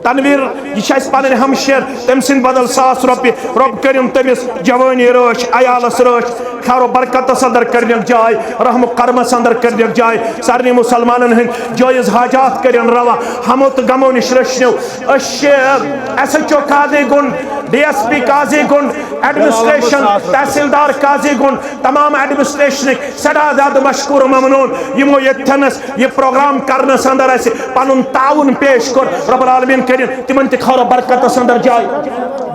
تنویر یہ پنن ہمشیر تم سن بدل 100 روپیہ رب کرم تمس جوانی رش عیالس رش خیر و برکتس اندر کرنک جائے رحم و کرمس اندر کرنک جائے سارے مسلمانن ہند جائز حاجات کرن روا ہمو تو غمو نش رشنو ایس ایچ او قاضی گن ڈی ایس پی قاضی گن ایڈمنسٹریشن تحصیلدار قاضی گن تمام ایڈمنسٹریشن سڑا زیادہ مشکور ممنون یمو یتھنس یہ پروگرام کرنس اندر ایسے پنن تعاون پیش کر رب العالمین کرن تمن تہ خیر و برکتس اندر جائے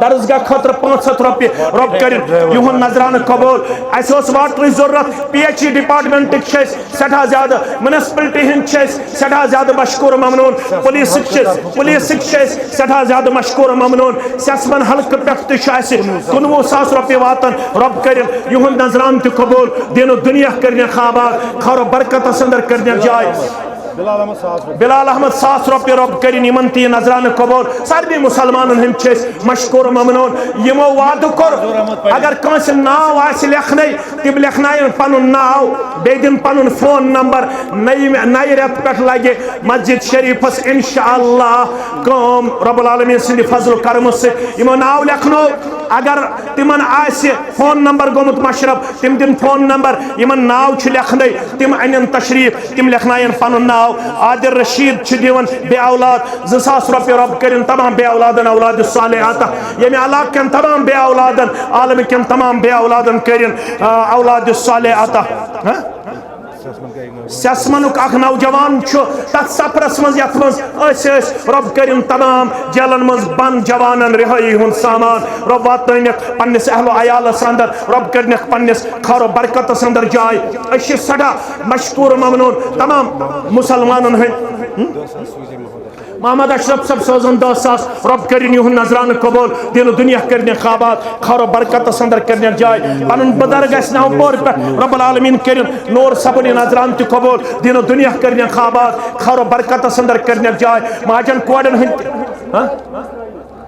درسگاہ خاطر 500 روپیہ رب کرن یہن نظران قبول ایسے اس واٹر ضرورت پی ایچ ای ڈپارٹمنٹ سٹھا زیادہ منسپلٹی ہند سٹھا زیادہ مشکور ممنون پولیس سٹھا زیادہ مشکور ممنون سیسمن حلقہ پہ 19,000 روپیہ واتن رب کرن یہن نظران تہ قبول دین و دنیا کرنے خوابات خیر و برکتس اندر کرنے جائے بلال احمد 100 روپیہ رب کرن یمن تی نظران قبول سارے مسلمانن ہند مشکور ممنون یمو وعدہ کور اگر کانس ناو آس لکھنے تم لکھنائن پنن ناو بی دن پنن فون نمبر نئی رت پہ لگے مسجد شریفس انشاءاللہ کام رب العالمین سند فضل کرم سے یمو ناو لکھنو اگر تمن آس فون نمبر گومت مشرف تم دن فون نمبر یمن ناو چھ لکھنے تم انن تشریف تم لکھنائن پنن ناو عادل رشید چھ دیون بے اولاد 2,000 روپیہ رب کرن تمام بے اولادن اولاد صالحات یمی علاقہ کن تمام بے اولادن عالم کن تمام بے اولادن کرن اولاد صالحات سیسمنک اخ نوجوان تر سفرس مز یت مز رب کرن تمام جیلن مز بند جوانن رہائی ہند سامان رب واتنک پنس اہل و عیالس اندر رب کرنک پنس خیر و برکتس اندر جائے اس سڑا مشکور ممنون تمام مسلمانن ہند محمد اشرف صاحب سوزن 10,000 رب کرن یہن نظران قبول دین و دنیا کرنے خوابات خیر و برکتس اندر کرنے جائے پنن بدرگ اس نو پور پہ رب العالمین کرن نور صبنی نظران تی قبول دین و دنیا کرنے خوابات خیر و برکتس اندر کرنے جائے مہاجن کوڑن ہند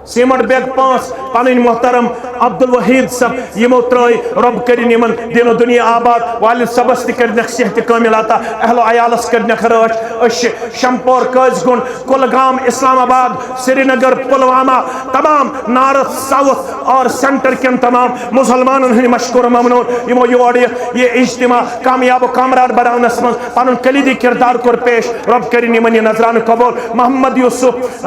سیمنٹ بیگ 5 پنن محترم عبدالوحید صاحب یمو ترائی رب کرن یمن دین و دنیا آباد والد صبس تہ کرنک صحت کامل عطا اہل و عیالس کرنک رش اش شمپور قاض گن کلگام اسلام آباد سری نگر پلوامہ تمام نارتھ ساؤتھ اور سینٹر کن تمام مسلمانن ہند مشکور ممنون یمو یور یہ اجتماع کامیاب و کامران بناونس من پنن کلیدی کردار کور پیش رب کرن یمن یہ نظران قبول محمد یوسف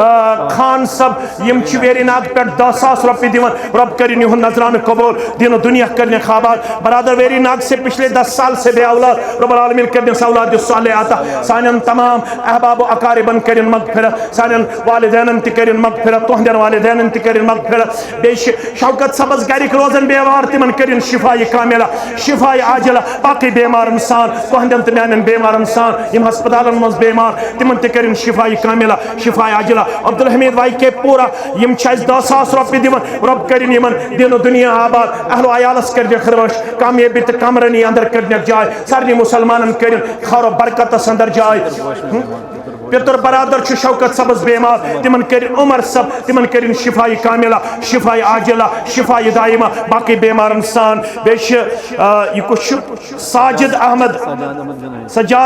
خان صاحب یم ویری ناگ پہ 10,000 روپیہ دیون رب کرن یہن نظران قبول دین و دنیا کرنے خوابات برادر ویری ناگ سے پچھلے 10 سال سے بے اولاد رب العالمین کرنے اولاد صالحات سانن تمام احباب و اقاربن کرن مغفرت سانن والدینن تہ کرن مغفرت تہندن والدینن تہ کرن مغفرت بیش شوکت سبز گرک روزن بیمار تمن کرن شفاء کاملہ شفاء عاجلہ باقی بیمار انسان تہندن تہ میانن بیمار انسان یم ہسپتالن مز بیمار تمن تہ کرن شفاء کاملہ شفاء عاجلہ عبدالحمید وائی کے پورا یم چھس 10,000 رۄپیہِ دِوان رۄب کٔرِنۍ یِمن دِنہٕ دُنیا آباد اہلو عیالس کٔرنِکھ رٲچھ کامیٲبی تہٕ کمرنی اندر کٔرنِکھ جاے سارنٕے مُسلمانن کٔرِنۍ خیر و برکتس اندر جاے پتر برادر چھ شوکت صبس بیمار تمن کرن عمر صب تمن کرن شفائی کاملہ شفائی عاجلہ شفائی دائمہ باقی بیمارن سان بیش یہ کچھ سجاد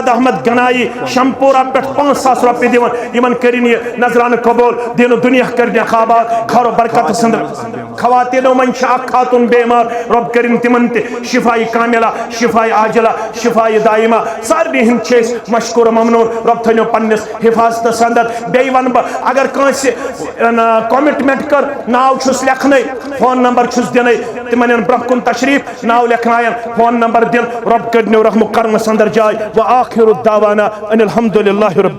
احمد گنائی شمپورہ پہ 5,000 رۄپیہِ دِوان یمن کرن یہ نظرانہ قبول دین دنیا کرن آباد خیر و برکت سندر خواتینوں من اخ خاتون بیمار رب کرن تمن تہ شفائی کاملہ شفائی عاجلہ شفائی دائمہ سارنٕے ہند مشکور ممنون رب تھنو پنس حفاظت اندر بی ون بہ اگر کنس کمٹمنٹ کر ناو چھس لکھنے فون نمبر چھس دن تمن برہ کن تشریف ناو لکھنائن فون نمبر دن رب کڑنو رحم کرمس اندر جائے وآخر الدعوانا ان الحمد للہ رب